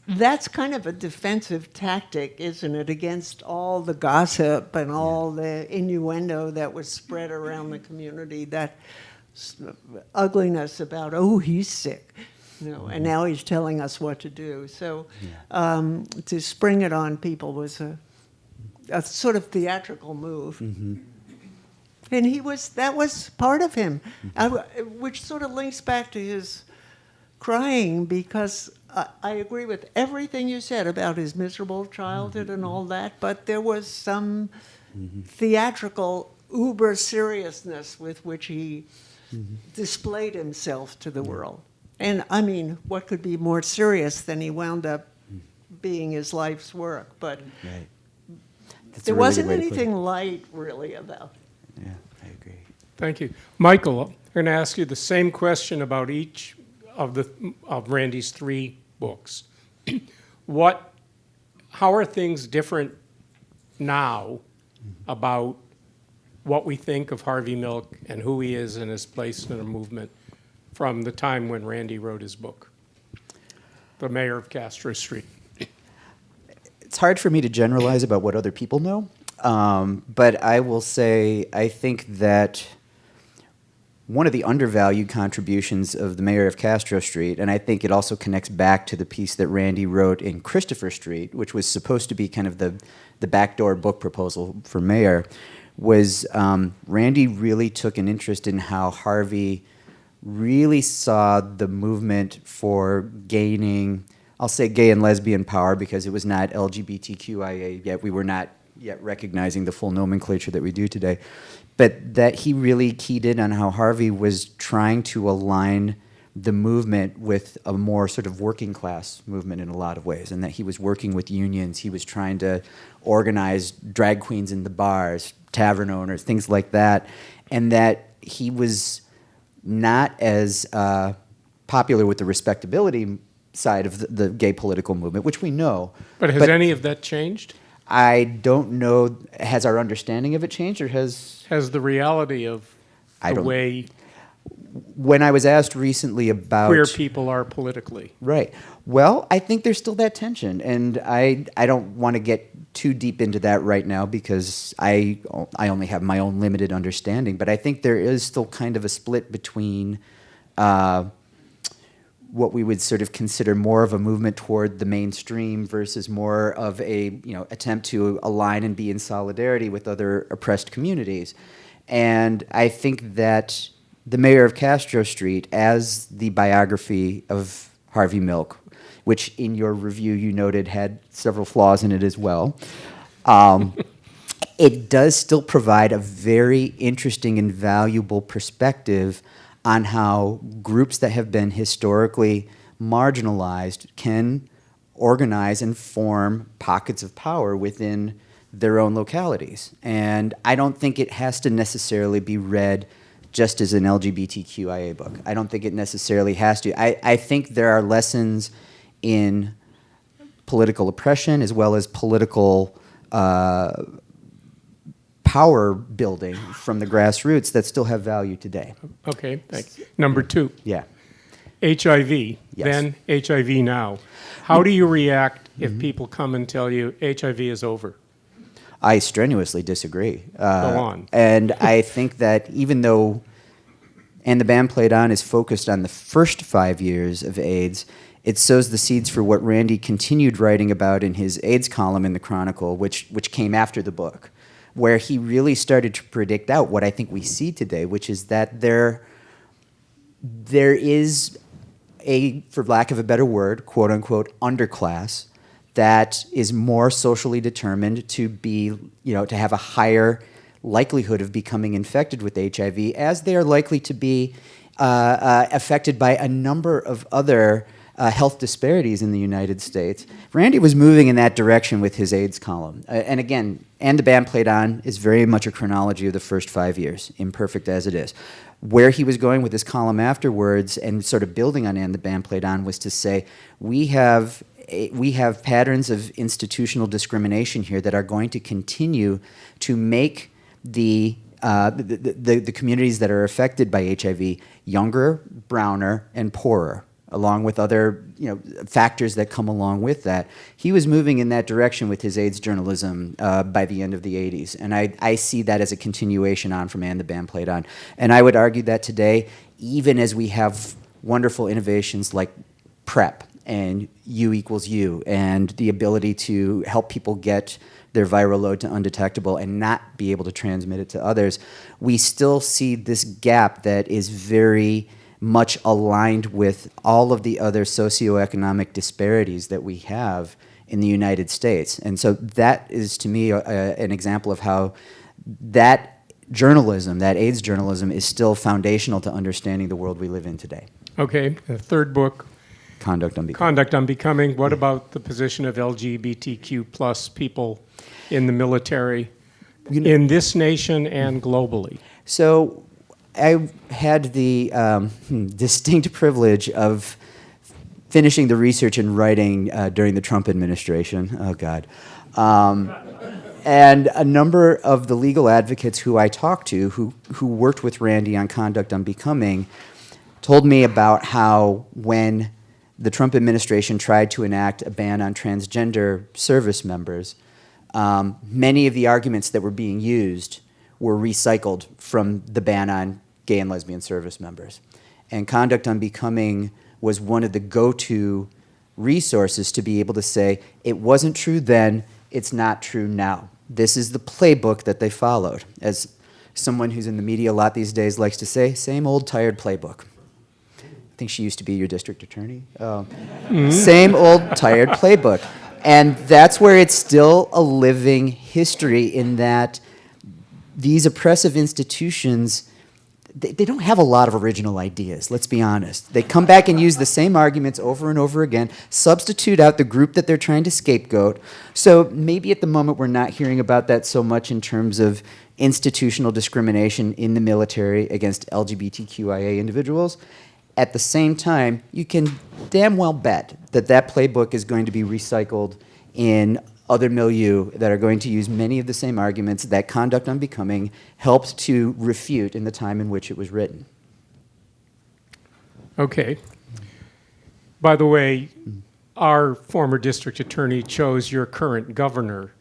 that's kind of a defensive tactic, isn't it, against all the gossip and all the innuendo that was spread around the community, that ugliness about, oh, he's sick, and now he's telling us what to do. So to spring it on people was a sort of theatrical move. Mm-hmm. And that was part of him, which sort of links back to his crying, because I agree with everything you said about his miserable childhood and all that, but there was some theatrical uber seriousness with which he displayed himself to the world. And I mean, what could be more serious than he wound up being his life's work? But there wasn't anything light really about it. Yeah, I agree. Thank you. Michael, I'm going to ask you the same question about each of Randy's 3 books. How are things different now about what we think of Harvey Milk and who he is and his place in a movement from the time when Randy wrote his book, The Mayor of Castro Street? It's hard for me to generalize about what other people know, but I will say I think that one of the undervalued contributions of The Mayor of Castro Street, and I think it also connects back to the piece that Randy wrote in Christopher Street, which was supposed to be kind of the backdoor book proposal for mayor, was Randy really took an interest in how Harvey really saw the movement for gaining, I'll say gay and lesbian power because it was not LGBTQIA yet. We were not yet recognizing the full nomenclature that we do today. But that he really keyed in on how Harvey was trying to align the movement with a more sort of working class movement in a lot of ways, and that he was working with unions. He was trying to organize drag queens in the bars, tavern owners, things like that, and that he was not as popular with the respectability side of the gay political movement, which we know. But has any of that changed? I don't know. Has our understanding of it changed, or has the reality of the way when I was asked recently about queer people are politically? Right. Well, I think there's still that tension, and I don't want to get too deep into that right now because I only have my own limited understanding. But I think there is still kind of a split between what we would sort of consider more of a movement toward the mainstream versus more of a attempt to align and be in solidarity with other oppressed communities. And I think that The Mayor of Castro Street, as the biography of Harvey Milk, which in your review you noted had several flaws in it as well, it does still provide a very interesting and valuable perspective on how groups that have been historically marginalized can organize and form pockets of power within their own localities. And I don't think it has to necessarily be read just as an LGBTQIA book. I don't think it necessarily has to. I think there are lessons in political oppression as well as political power building from the grassroots that still have value today. Okay, thanks. Number two. Yeah. HIV, Yes. then HIV now. How do you react if people come and tell you HIV is over? I strenuously disagree. Go on. And I think that even though And the Band Played On is focused on the first 5 years of AIDS, it sows the seeds for what Randy continued writing about in his AIDS column in the Chronicle, which came after the book, where he really started to predict out what I think we see today, which is that there is a, for lack of a better word, quote unquote, underclass that is more socially determined to be, to have a higher likelihood of becoming infected with HIV, as they are likely to be affected by a number of other health disparities in the United States. Randy was moving in that direction with his AIDS column. And again, And the Band Played On is very much a chronology of the first 5 years, imperfect as it is. Where he was going with his column afterwards and sort of building on And the Band Played On was to say, we have patterns of institutional discrimination here that are going to continue to make the communities that are affected by HIV younger, browner, and poorer, along with other factors that come along with that. He was moving in that direction with his AIDS journalism by the end of the 80s, and I see that as a continuation on from And the Band Played On. And I would argue that today, even as we have wonderful innovations like PrEP and U equals U, and the ability to help people get their viral load to undetectable and not be able to transmit it to others, we still see this gap that is very much aligned with all of the other socioeconomic disparities that we have in the United States. And so that is, to me, an example of how that journalism, that AIDS journalism, is still foundational to understanding the world we live in today. Okay, the third book, Conduct on Becoming. Conduct on Becoming. What about the position of LGBTQ plus people in the military, in this nation and globally? So I had the distinct privilege of finishing the research and writing during the Trump administration. Oh, God. And a number of the legal advocates who I talked to, who worked with Randy on Conduct Unbecoming, told me about how when the Trump administration tried to enact a ban on transgender service members, many of the arguments that were being used were recycled from the ban on gay and lesbian service members. And Conduct Unbecoming was one of the go-to resources to be able to say, it wasn't true then, it's not true now. This is the playbook that they followed. As someone who's in the media a lot these days likes to say, same old tired playbook. I think she used to be your district attorney. Same old tired playbook. And that's where it's still a living history, in that these oppressive institutions, they don't have a lot of original ideas, let's be honest. They come back and use the same arguments over and over again, substitute out the group that they're trying to scapegoat. So maybe at the moment we're not hearing about that so much in terms of institutional discrimination in the military against LGBTQIA individuals. At the same time, you can damn well bet that that playbook is going to be recycled in other milieu that are going to use many of the same arguments that Conduct Unbecoming helped to refute in the time in which it was written. Okay. By the way, our former district attorney chose your current governor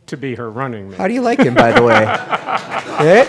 to be her running mate. How do you like him, by the way? Eh?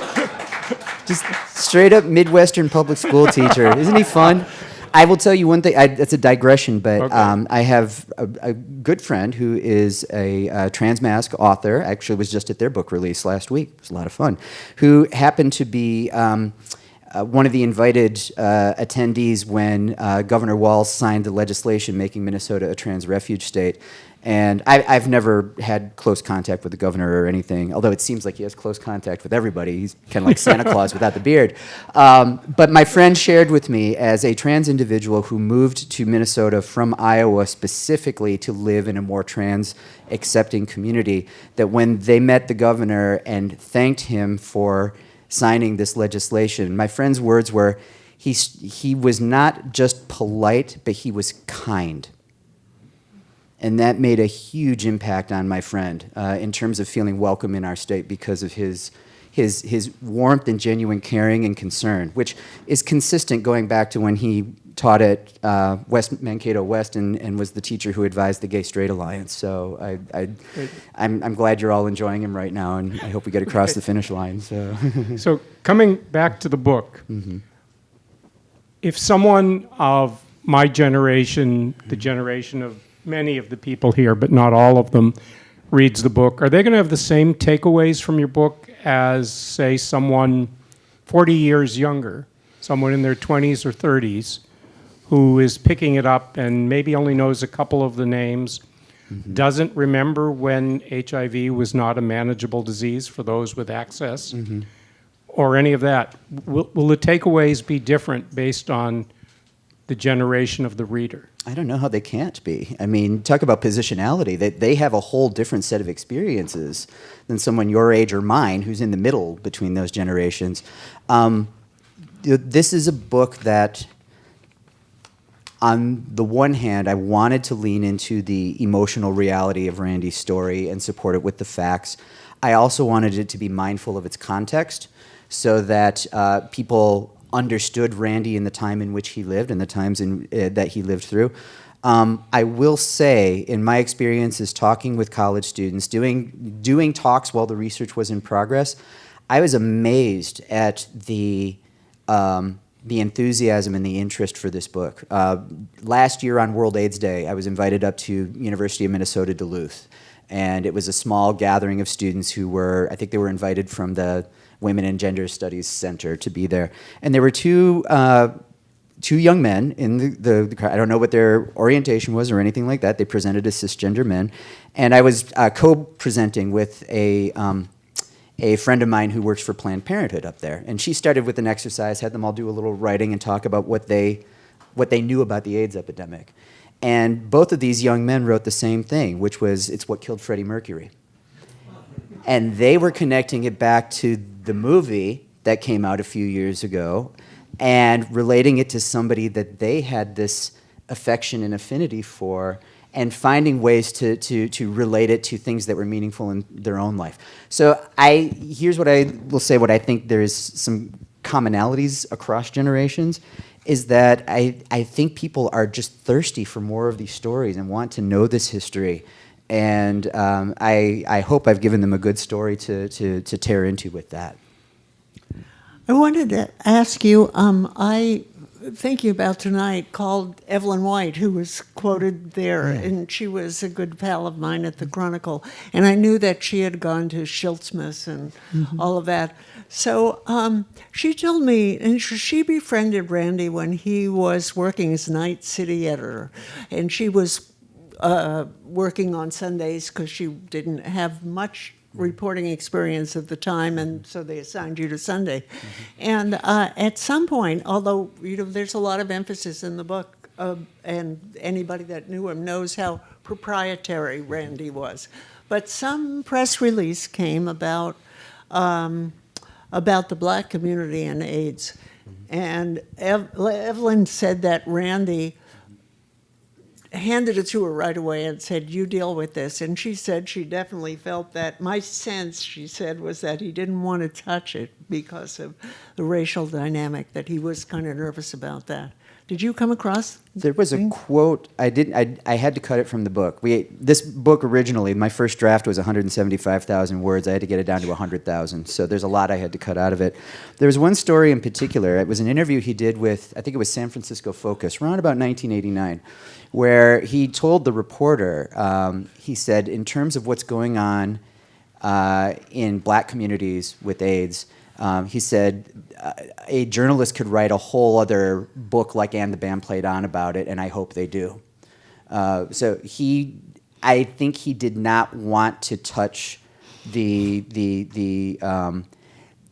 Just straight up Midwestern public school teacher. Isn't he fun? I will tell you one thing. That's a digression, but okay. I have a good friend who is a transmasc author. Actually, was just at their book release last week. It was a lot of fun. Who happened to be one of the invited attendees when Governor Walz signed the legislation making Minnesota a trans refuge state. And I've never had close contact with the governor or anything, although it seems like he has close contact with everybody. He's kind of like Santa Claus without the beard. But my friend shared with me, as a trans individual who moved to Minnesota from Iowa specifically to live in a more trans-accepting community, that when they met the governor and thanked him for signing this legislation, my friend's words were, he was not just polite, but he was kind. And that made a huge impact on my friend in terms of feeling welcome in our state because of his warmth and genuine caring and concern, which is consistent going back to when he taught at West Mankato West and was the teacher who advised the Gay Straight Alliance. So I'm glad you're all enjoying him right now, and I hope we get across the finish line. So coming back to the book, if someone of my generation, the generation of many of the people here, but not all of them, reads the book, are they going to have the same takeaways from your book as, say, someone 40 years younger, someone in their 20s or 30s, who is picking it up and maybe only knows a couple of the names, doesn't remember when HIV was not a manageable disease for those with access, or any of that? Will the takeaways be different based on the generation of the reader? I don't know how they can't be. I mean, talk about positionality. They have a whole different set of experiences than someone your age or mine who's in the middle between those generations. This is a book that, on the one hand, I wanted to lean into the emotional reality of Randy's story and support it with the facts. I also wanted it to be mindful of its context so that people understood Randy in the time in which he lived and the times that he lived through. I will say, in my experiences talking with college students, doing talks while the research was in progress, I was amazed at the enthusiasm and the interest for this book. Last year on World AIDS Day, I was invited up to University of Minnesota Duluth, and it was a small gathering of students who were, I think they were invited from the Women and Gender Studies Center to be there. And there were two young men in the crowd. I don't know what their orientation was or anything like that. They presented as cisgender men. And I was co-presenting with a friend of mine who works for Planned Parenthood up there. And she started with an exercise, had them all do a little writing and talk about what they knew about the AIDS epidemic. And both of these young men wrote the same thing, which was, it's what killed Freddie Mercury. And they were connecting it back to the movie that came out a few years ago and relating it to somebody that they had this affection and affinity for. and finding ways to relate it to things that were meaningful in their own life. So here's what I will say, what I think there is some commonalities across generations, is that I think people are just thirsty for more of these stories and want to know this history. And I hope I've given them a good story to tear into with that. I wanted to ask you, I, thinking about tonight, called Evelyn White, who was quoted there, and she was a good pal of mine at the Chronicle, and I knew that she had gone to Shiltsmas and all of that. So she told me, and she befriended Randy when he was working as night city editor, and she was working on Sundays because she didn't have much reporting experience at the time, and so they assigned you to Sunday. And at some point, although there's a lot of emphasis in the book, and anybody that knew him knows how proprietary Randy was, but some press release came about the Black community and AIDS, and Evelyn said that Randy handed it to her right away and said, "You deal with this." And she said she definitely felt that. My sense, she said, was that he didn't want to touch it because of the racial dynamic, that he was kind of nervous about that. Did you come across? There was a quote. I had to cut it from the book. This book originally, my first draft was 175,000 words. I had to get it down to 100,000. So there's a lot I had to cut out of it. There was one story in particular. It was an interview he did with, I think it was San Francisco Focus, around about 1989, where he told the reporter, he said, in terms of what's going on in Black communities with AIDS, he said, a journalist could write a whole other book like And the Band Played On about it, and I hope they do. So I think he did not want to touch the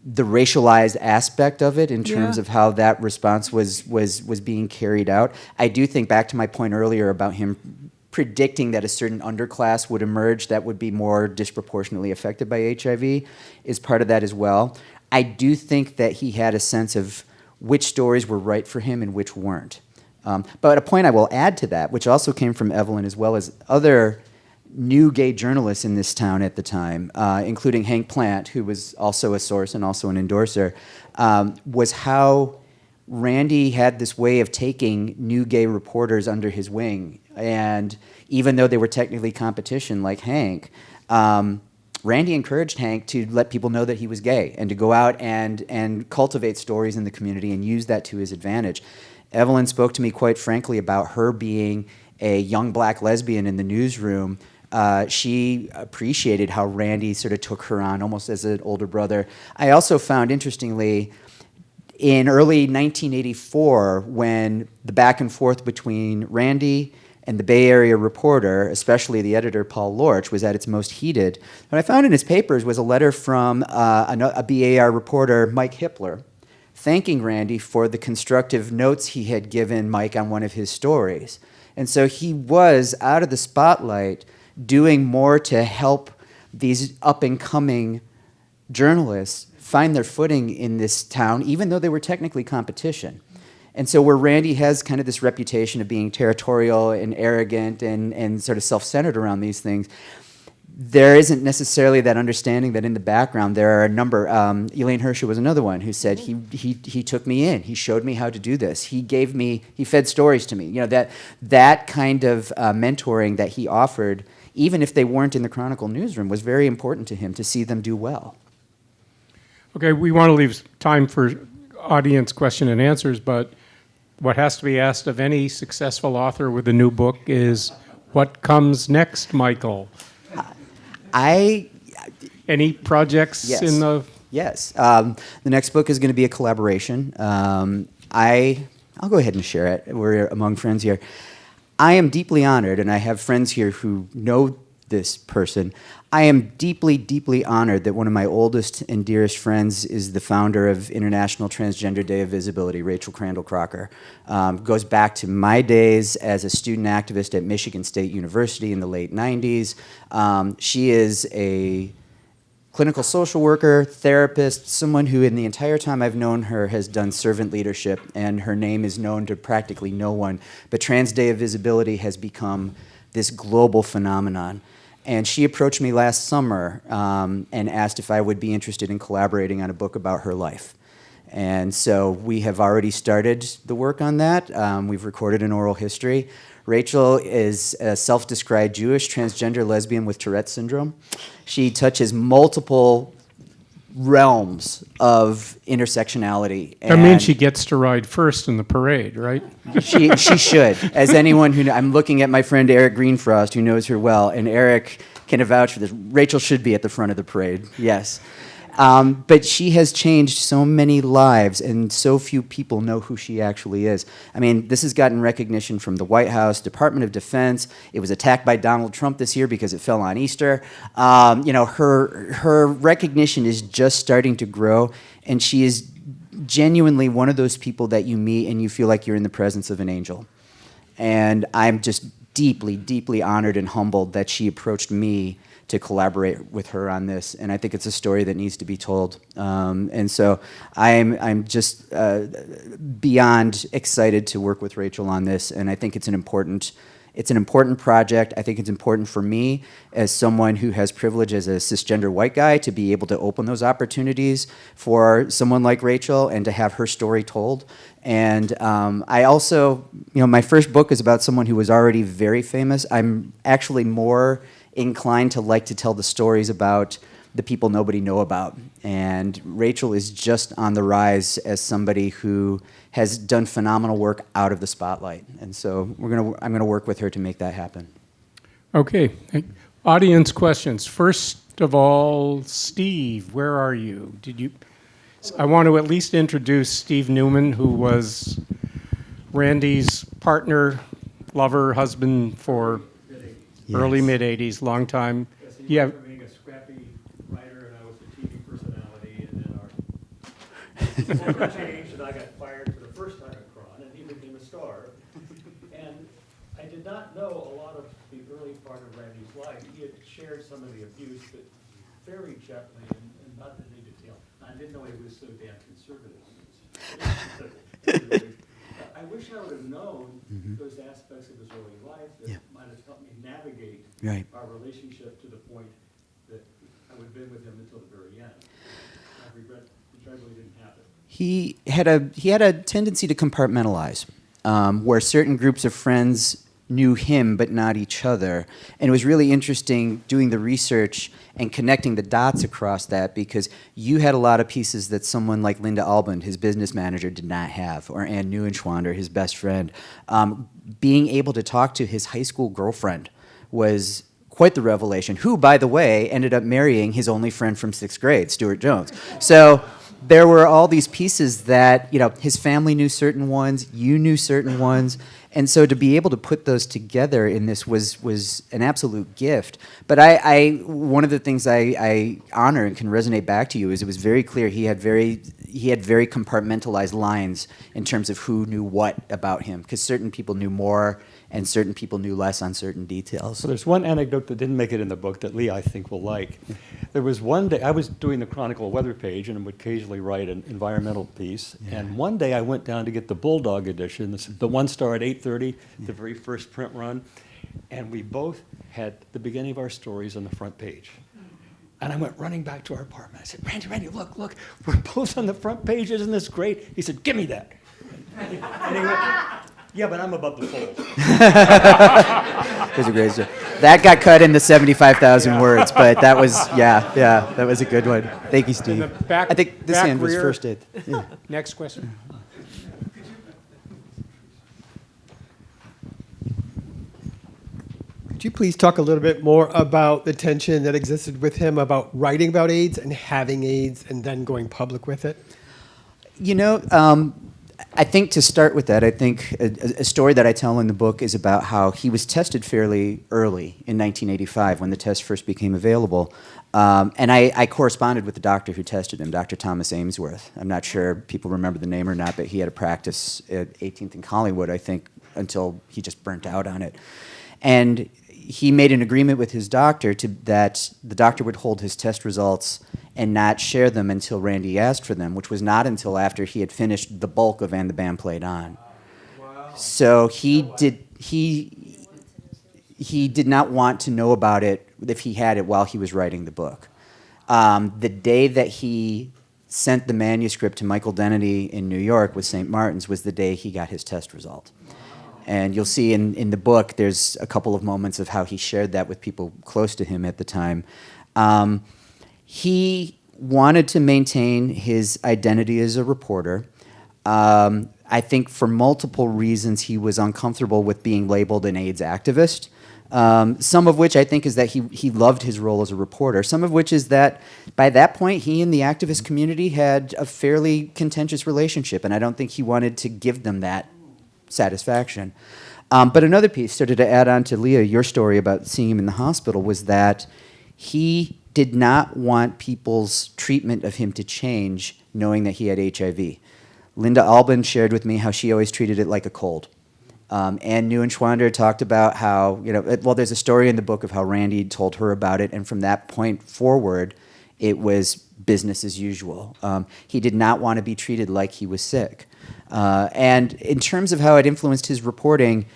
racialized aspect of it in terms of how that response was being carried out. I do think, back to my point earlier about him predicting that a certain underclass would emerge that would be more disproportionately affected by HIV, is part of that as well. I do think that he had a sense of which stories were right for him and which weren't. But a point I will add to that, which also came from Evelyn as well as other new gay journalists in this town at the time, including Hank Plant, who was also a source and also an endorser, was how Randy had this way of taking new gay reporters under his wing. And even though they were technically competition, like Hank, Randy encouraged Hank to let people know that he was gay and to go out and cultivate stories in the community and use that to his advantage. Evelyn spoke to me quite frankly about her being a young Black lesbian in the newsroom. She appreciated how Randy sort of took her on almost as an older brother. I also found, interestingly, in early 1984, when the back and forth between Randy and the Bay Area Reporter, especially the editor Paul Lorch, was at its most heated, what I found in his papers was a letter from a BAR reporter, Mike Hippler, thanking Randy for the constructive notes he had given Mike on one of his stories. And so he was out of the spotlight doing more to help these up-and-coming journalists find their footing in this town, even though they were technically competition. And so where Randy has kind of this reputation of being territorial and arrogant and sort of self-centered around these things, there isn't necessarily that understanding that in the background there are a number. Elaine Hersher was another one who said he took me in. He showed me how to do this. He fed stories to me. You know, that kind of mentoring that he offered, even if they weren't in the Chronicle newsroom, was very important to him to see them do well. Okay, we want to leave time for audience question and answers, but what has to be asked of any successful author with a new book is, what comes next, Michael? Any projects in the... Yes. The next book is going to be a collaboration. I'll go ahead and share it. We're among friends here. I am deeply honored, and I have friends here who know this person. I am deeply, deeply honored that one of my oldest and dearest friends is the founder of International Transgender Day of Visibility, Rachel Crandall Crocker. Goes back to my days as a student activist at Michigan State University in the late 90s. She is a clinical social worker, therapist, someone who in the entire time I've known her has done servant leadership, and her name is known to practically no one. But Trans Day of Visibility has become this global phenomenon. And she approached me last summer and asked if I would be interested in collaborating on a book about her life. And so we have already started the work on that. We've recorded an oral history. Rachel is a self-described Jewish transgender lesbian with Tourette's syndrome. She touches multiple realms of intersectionality. That means she gets to ride first in the parade, right? She should. As anyone who I'm looking at my friend Eric Greenfrost, who knows her well, and Eric can vouch for this. Rachel should be at the front of the parade, yes. But she has changed so many lives, and so few people know who she actually is. I mean, this has gotten recognition from the White House, Department of Defense. It was attacked by Donald Trump this year because it fell on Easter. Her recognition is just starting to grow, and she is genuinely one of those people that you meet and you feel like you're in the presence of an angel. And I'm just deeply, deeply honored and humbled that she approached me to collaborate with her on this, and I think it's a story that needs to be told. And so I'm just beyond excited to work with Rachel on this, and I think it's an important project. I think it's important for me as someone who has privilege as a cisgender white guy to be able to open those opportunities for someone like Rachel and to have her story told. And I also, my first book is about someone who was already very famous. I'm actually more inclined to like to tell the stories about the people nobody know about. And Rachel is just on the rise as somebody who has done phenomenal work out of the spotlight. And so I'm gonna work with her to make that happen. Okay, audience questions. First of all, Steve, where are you? I want to at least introduce Steve Newman, who was Randy's partner, lover, husband for early mid-'80s, long time. Yes, he went from being a scrappy writer, and I was a TV personality, and then our changed, and I got fired for the first time at Cron, and he became a star. And I did not know a lot of the early part of Randy's life. He had shared some of the abuse, but very gently and not in any detail. I didn't know he was so damn conservative. I wish I would have known those aspects of his early life that might have helped me navigate our relationship to the point that I would have been with him until the very end. I regret which I really didn't happen. He had a tendency to compartmentalize, where certain groups of friends knew him but not each other. And it was really interesting doing the research and connecting the dots across that, because you had a lot of pieces that someone like Linda Alband, his business manager, did not have, or Ann Neuenschwander, his best friend. Being able to talk to his high school girlfriend was quite the revelation, who, by the way, ended up marrying his only friend from 6th grade, Stuart Jones. So there were all these pieces that, his family knew certain ones, you knew certain ones, and so to be able to put those together in this was an absolute gift. But one of the things I honor and can resonate back to you is it was very clear he had very compartmentalized lines in terms of who knew what about him, because certain people knew more and certain people knew less on certain details. So there's one anecdote that didn't make it in the book that Leah, I think, will like. There was one day, I was doing the Chronicle weather page and would occasionally write an environmental piece. Yeah. And one day I went down to get the Bulldog edition, the one star at 8:30, the very first print run. And we both had the beginning of our stories on the front page. And I went running back to our apartment. I said, Randy, look, we're both on the front page. Isn't this great? He said, give me that. And he went, yeah, but I'm above the fold. It was a great story. That got cut into 75,000 words, but that was, that was a good one. Thank you, Steve. I think this hand was first aid. Yeah. Next question. Could you please talk a little bit more about the tension that existed with him about writing about AIDS and having AIDS and then going public with it? I think to start with that, I think a story that I tell in the book is about how he was tested fairly early in 1985 when the test first became available. And I corresponded with the doctor who tested him, Dr. Thomas Amesworth. I'm not sure people remember the name or not, but he had a practice at 18th and Collingwood, I think, until he just burnt out on it. And he made an agreement with his doctor that the doctor would hold his test results and not share them until Randy asked for them, which was not until after he had finished the bulk of And the Band Played On. Wow. So he he did not want to know about it if he had it while he was writing the book. The day that he sent the manuscript to Michael Dennedy in New York with St. Martin's was the day he got his test result. And you'll see in the book, there's a couple of moments of how he shared that with people close to him at the time. He wanted to maintain his identity as a reporter. I think for multiple reasons he was uncomfortable with being labeled an AIDS activist. Some of which I think is that he loved his role as a reporter. Some of which is that by that point he and the activist community had a fairly contentious relationship, and I don't think he wanted to give them that satisfaction. But another piece, sort of to add on to Leah, your story about seeing him in the hospital, was that he did not want people's treatment of him to change knowing that he had HIV. Linda Albin shared with me how she always treated it like a cold. Ann Neuenschwander talked about how, there's a story in the book of how Randy told her about it, and from that point forward, it was business as usual. He did not want to be treated like he was sick. And in terms of how it influenced his reporting,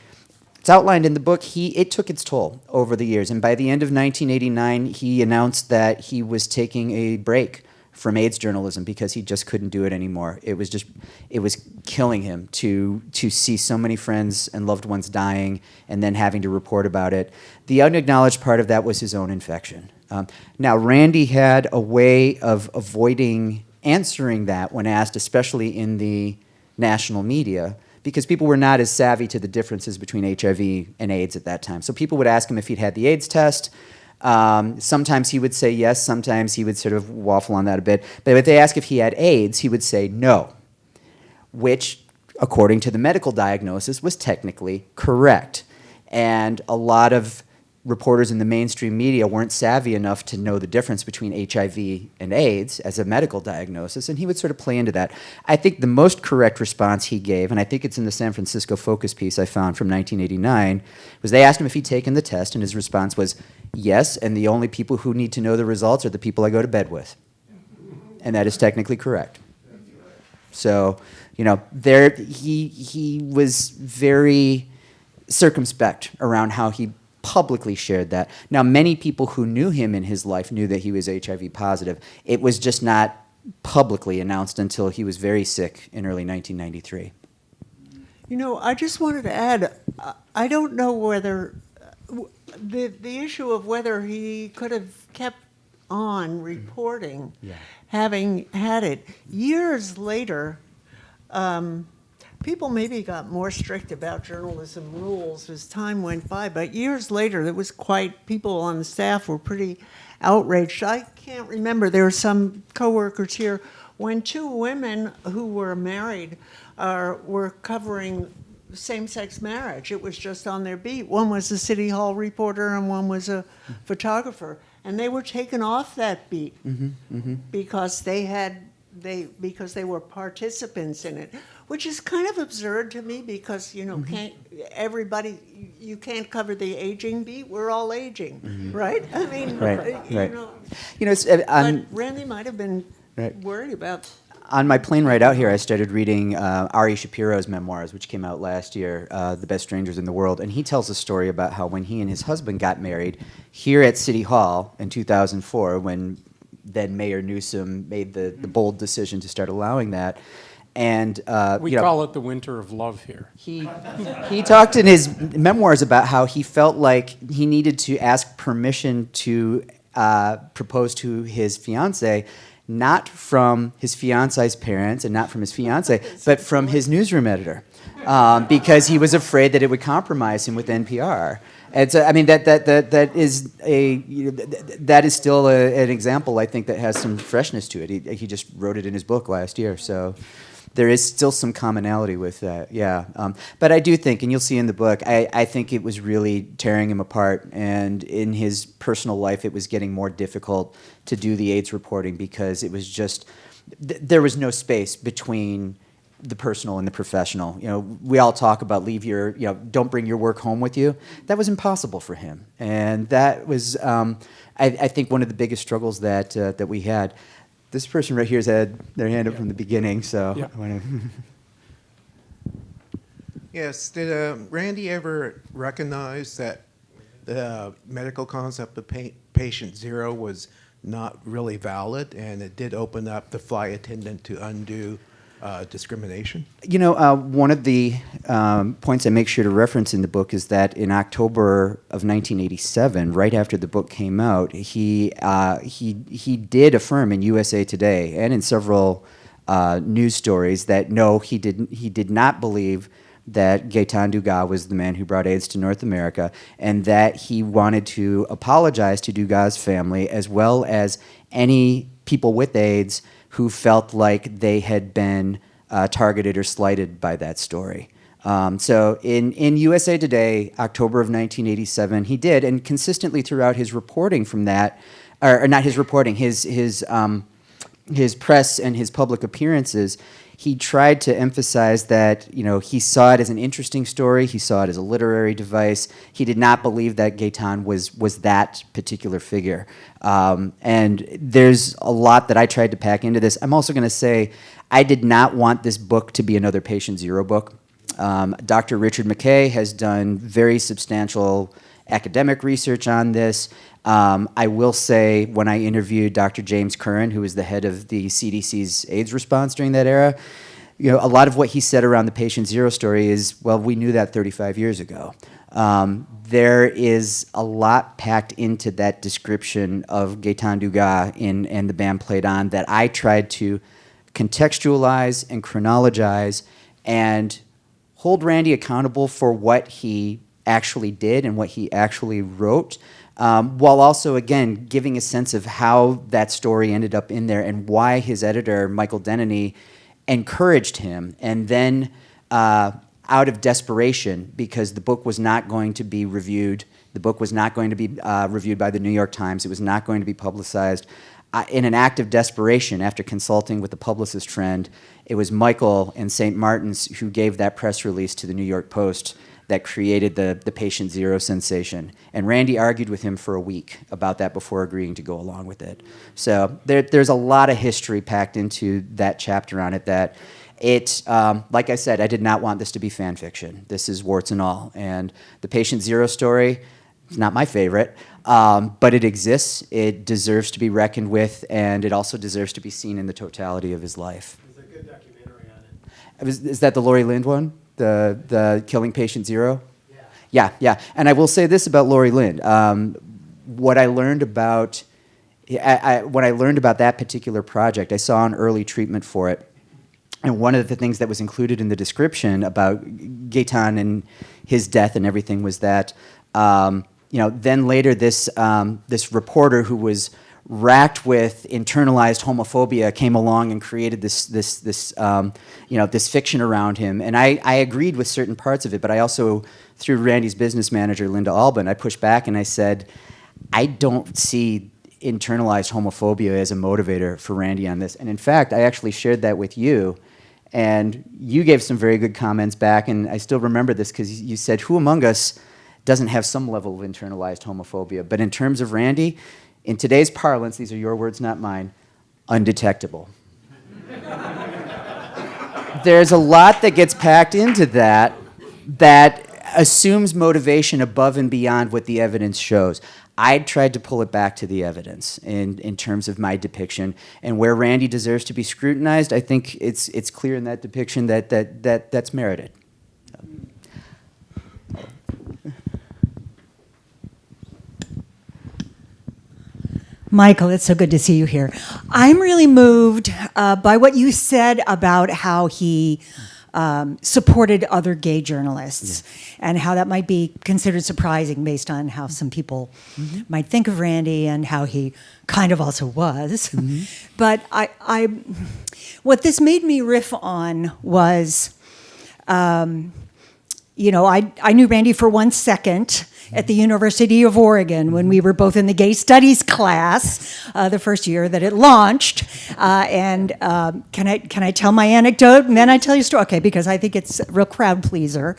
it's outlined in the book, it took its toll over the years. And by the end of 1989, he announced that he was taking a break from AIDS journalism because he just couldn't do it anymore. It was killing him to see so many friends and loved ones dying and then having to report about it. The unacknowledged part of that was his own infection. Now, Randy had a way of avoiding answering that when asked, especially in the national media, because people were not as savvy to the differences between HIV and AIDS at that time. So people would ask him if he'd had the AIDS test. Sometimes he would say yes, sometimes he would sort of waffle on that a bit. But if they asked if he had AIDS, he would say no, which, according to the medical diagnosis, was technically correct. And a lot of reporters in the mainstream media weren't savvy enough to know the difference between HIV and AIDS as a medical diagnosis, and he would sort of play into that. I think the most correct response he gave, and I think it's in the San Francisco Focus piece I found from 1989, was they asked him if he'd taken the test, and his response was, yes, and the only people who need to know the results are the people I go to bed with. And that is technically correct. So, he was very circumspect around how he publicly shared that. Now, many people who knew him in his life knew that he was HIV positive. It was just not publicly announced until he was very sick in early 1993. I just wanted to add, I don't know whether the issue of whether he could have kept on reporting, having had it. Years later, people maybe got more strict about journalism rules as time went by, but years later, people on the staff were pretty outraged. I can't remember, there were some coworkers here, when two women who were married were covering same-sex marriage. It was just on their beat. One was a City Hall reporter and one was a photographer. And they were taken off that beat because because they were participants in it, which is kind of absurd to me because, you can't cover the aging beat. We're all aging, right? I mean, Right. but Randy might have been worried about. On my plane ride out here, I started reading Ari Shapiro's memoirs, which came out last year, The Best Strangers in the World. And he tells a story about how when he and his husband got married here at City Hall in 2004, when then Mayor Newsom made the bold decision to start allowing that. And we call it the winter of love here. He talked in his memoirs about how he felt like he needed to ask permission to propose to his fiancée, not from his fiancée's parents and not from his fiancée, but from his newsroom editor, because he was afraid that it would compromise him with NPR. And so, I mean, that is still an example, I think, that has some freshness to it. He just wrote it in his book last year, so there is still some commonality with that, yeah. But I do think, and you'll see in the book, I think it was really tearing him apart, and in his personal life, it was getting more difficult to do the AIDS reporting because it was just, there was no space between the personal and the professional. We all talk about don't bring your work home with you. That was impossible for him, and that was, I think, one of the biggest struggles that we had. This person right here has had their hand up from the beginning, so Yeah. I want to. Yes, did Randy ever recognize that the medical concept of patient zero was not really valid, and it did open up the flight attendant to undue discrimination? You know, one of the points I make sure to reference in the book is that in October of 1987, right after the book came out, he did affirm in USA Today and in several news stories that no, he did not believe that Gaetan Dugas was the man who brought AIDS to North America, and that he wanted to apologize to Dugas' family as well as any people with AIDS who felt like they had been targeted or slighted by that story. So in USA Today, October of 1987, he did, and consistently throughout his reporting from that, or not his reporting, his press and his public appearances, he tried to emphasize that, you know, he saw it as an interesting story. He saw it as a literary device. He did not believe that Gaetan was that particular figure. And there's a lot that I tried to pack into this. I'm also going to say I did not want this book to be another Patient Zero book. Dr. Richard McKay has done very substantial academic research on this. I will say when I interviewed Dr. James Curran, who was the head of the CDC's AIDS response during that era, you know, a lot of what he said around the Patient Zero story is, well, we knew that 35 years ago. There is a lot packed into that description of Gaetan Dugas and the band Played On that I tried to contextualize and chronologize and hold Randy accountable for what he actually did and what he actually wrote, while also, again, giving a sense of how that story ended up in there and why his editor, Michael Denny, encouraged him. And then, out of desperation, because the book was not going to be reviewed, the book was not going to be reviewed by the New York Times, it was not going to be publicized, in an act of desperation, after consulting with the publicist friend, it was Michael and St. Martin's who gave that press release to the New York Post that created the Patient Zero sensation. And Randy argued with him for a week about that before agreeing to go along with it. So there's a lot of history packed into that chapter on it that like I said, I did not want this to be fan fiction. This is warts and all. And the Patient Zero story is not my favorite, but it exists, it deserves to be reckoned with, and it also deserves to be seen in the totality of his life. There's a good documentary on it. Is that the Lori Lind one? The Killing Patient Zero? Yeah. And I will say this about Lori Lind. What I learned about when I learned about that particular project, I saw an early treatment for it. And one of the things that was included in the description about Gaetan and his death and everything was that, then later this reporter who was racked with internalized homophobia came along and created this fiction around him. And I agreed with certain parts of it, but I also, through Randy's business manager, Linda Albin, I pushed back and I said, I don't see internalized homophobia as a motivator for Randy on this. And in fact, I actually shared that with you, and you gave some very good comments back, and I still remember this because you said, who among us doesn't have some level of internalized homophobia? But in terms of Randy, in today's parlance, these are your words, not mine, undetectable. There's a lot that gets packed into that assumes motivation above and beyond what the evidence shows. I tried to pull it back to the evidence in terms of my depiction, and where Randy deserves to be scrutinized, I think it's clear in that depiction that's merited. Michael, it's so good to see you here. I'm really moved by what you said about how he supported other gay journalists, and how that might be considered surprising based on how some people might think of Randy and how he kind of also was. But what this made me riff on was, I knew Randy for 1 second at the University of Oregon when we were both in the gay studies class the first year that it launched. Can I tell my anecdote and then I tell you a story? Okay, because I think it's a real crowd pleaser.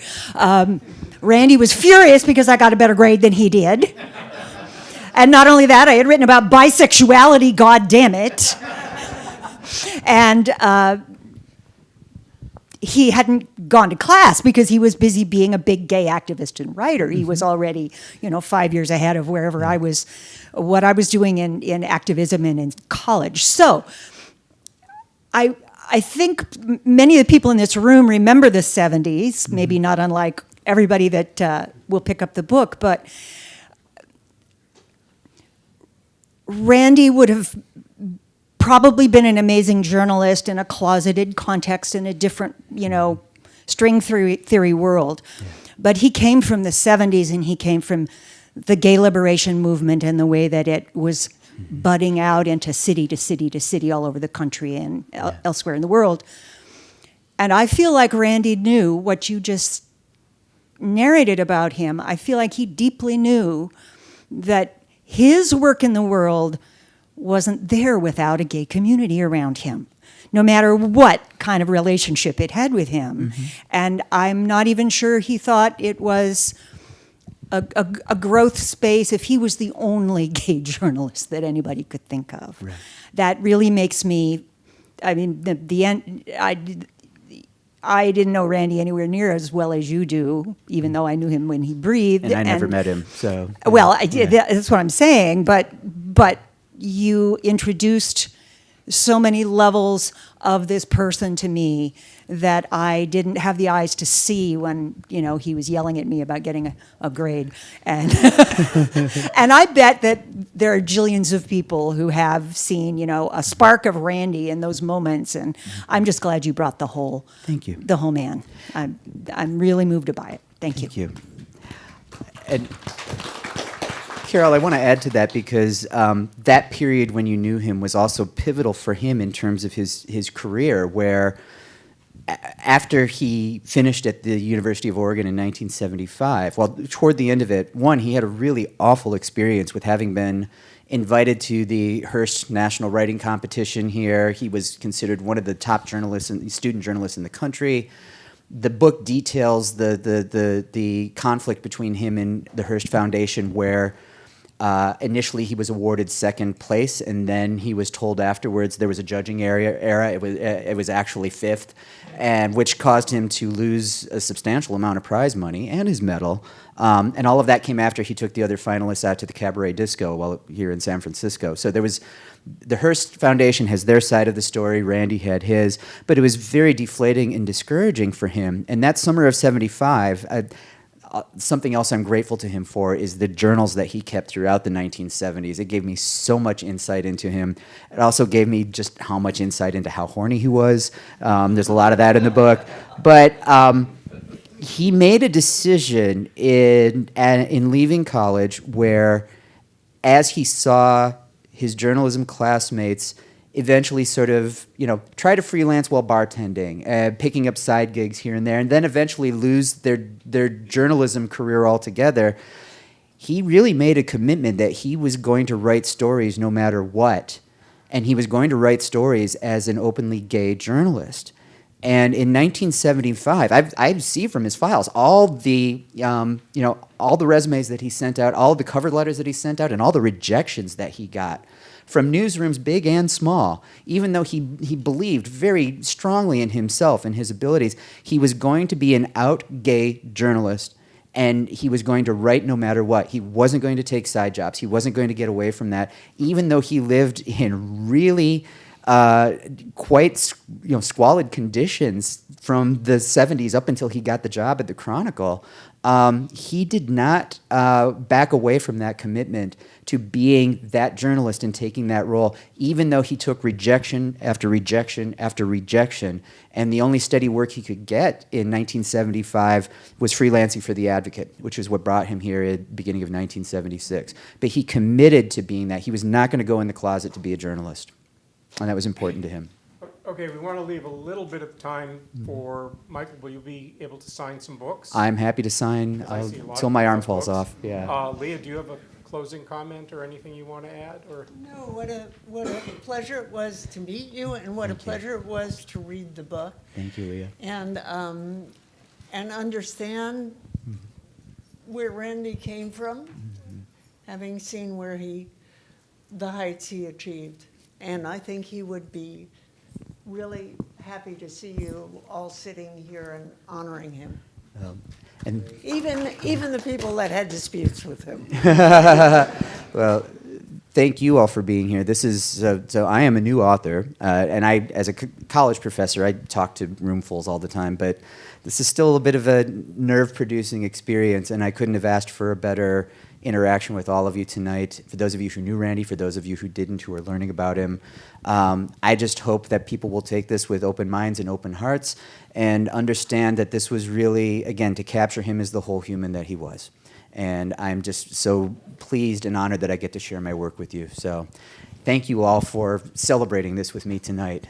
Randy was furious because I got a better grade than he did. And not only that, I had written about bisexuality, God damn it. And he hadn't gone to class because he was busy being a big gay activist and writer. He was already, 5 years ahead of wherever what I was doing in activism and in college. So I think many of the people in this room remember the 70s, maybe not unlike everybody that will pick up the book, but Randy would have probably been an amazing journalist in a closeted context in a different, string theory world. Yeah. But he came from the 70s, and he came from the gay liberation movement and the way that it was budding out into city to city to city all over the country and elsewhere in the world. And I feel like Randy knew what you just narrated about him. I feel like he deeply knew that his work in the world wasn't there without a gay community around him, no matter what kind of relationship it had with him. Mm-hmm. And I'm not even sure he thought it was a growth space if he was the only gay journalist that anybody could think of. Right. That really makes me, I didn't know Randy anywhere near as well as you do, even though I knew him when he breathed. And I never met him, so. Well, I did. Yeah. That's what I'm saying. But you introduced so many levels of this person to me that I didn't have the eyes to see when, he was yelling at me about getting a grade. And and I bet that there are jillions of people who have seen, a spark of Randy in those moments. And I'm just glad you brought the whole man. I'm really moved by it. Thank you. Thank you. And Carol, I want to add to that because that period when you knew him was also pivotal for him in terms of his career, where after he finished at the University of Oregon in 1975, well, toward the end of it, he had a really awful experience with having been invited to the Hearst National Writing Competition here. He was considered one of the top student journalists in the country. The book details the conflict between him and the Hearst Foundation, where initially he was awarded second place, and then he was told afterwards there was a judging error. It was actually fifth, and which caused him to lose a substantial amount of prize money and his medal. And all of that came after he took the other finalists out to the Cabaret Disco here in San Francisco. So there was the Hearst Foundation has their side of the story. Randy had his, but it was very deflating and discouraging for him. And that summer of '75. Something else I'm grateful to him for is the journals that he kept throughout the 1970s. It gave me so much insight into him. It also gave me just how much insight into how horny he was. There's a lot of that in the book. But he made a decision in leaving college where, as he saw his journalism classmates eventually sort of, try to freelance while bartending, picking up side gigs here and there, and then eventually lose their journalism career altogether, he really made a commitment that he was going to write stories no matter what, and he was going to write stories as an openly gay journalist. And in 1975, I see from his files all the, all the resumes that he sent out, all the cover letters that he sent out, and all the rejections that he got from newsrooms big and small. Even though he believed very strongly in himself and his abilities, he was going to be an out gay journalist, and he was going to write no matter what. He wasn't going to take side jobs. He wasn't going to get away from that, even though he lived in really quite squalid conditions from the 70s up until he got the job at the Chronicle. He did not back away from that commitment to being that journalist and taking that role, even though he took rejection after rejection after rejection. And the only steady work he could get in 1975 was freelancing for The Advocate, which is what brought him here at the beginning of 1976. But he committed to being that. He was not going to go in the closet to be a journalist. And that was important to him. Okay, we want to leave a little bit of time for Michael. Will you be able to sign some books? I'm happy to sign until my arm falls off. Yeah. Leah, do you have a closing comment or anything you want to add? Or no, what a pleasure it was to meet you, and what a pleasure it was to read the book. Thank you, Leah. And understand where Randy came from, having seen the heights he achieved. And I think he would be really happy to see you all sitting here and honoring him. And Even the people that had disputes with him. well, thank you all for being here. This is so I am a new author, and I, as a college professor, I talk to roomfuls all the time. But this is still a bit of a nerve-producing experience, and I couldn't have asked for a better interaction with all of you tonight. For those of you who knew Randy, for those of you who didn't, who are learning about him, I just hope that people will take this with open minds and open hearts, and understand that this was really, again, to capture him as the whole human that he was. And I'm just so pleased and honored that I get to share my work with you. So thank you all for celebrating this with me tonight.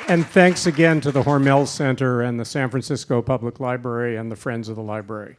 And thanks again to the Hormel Center and the San Francisco Public Library and the Friends of the Library.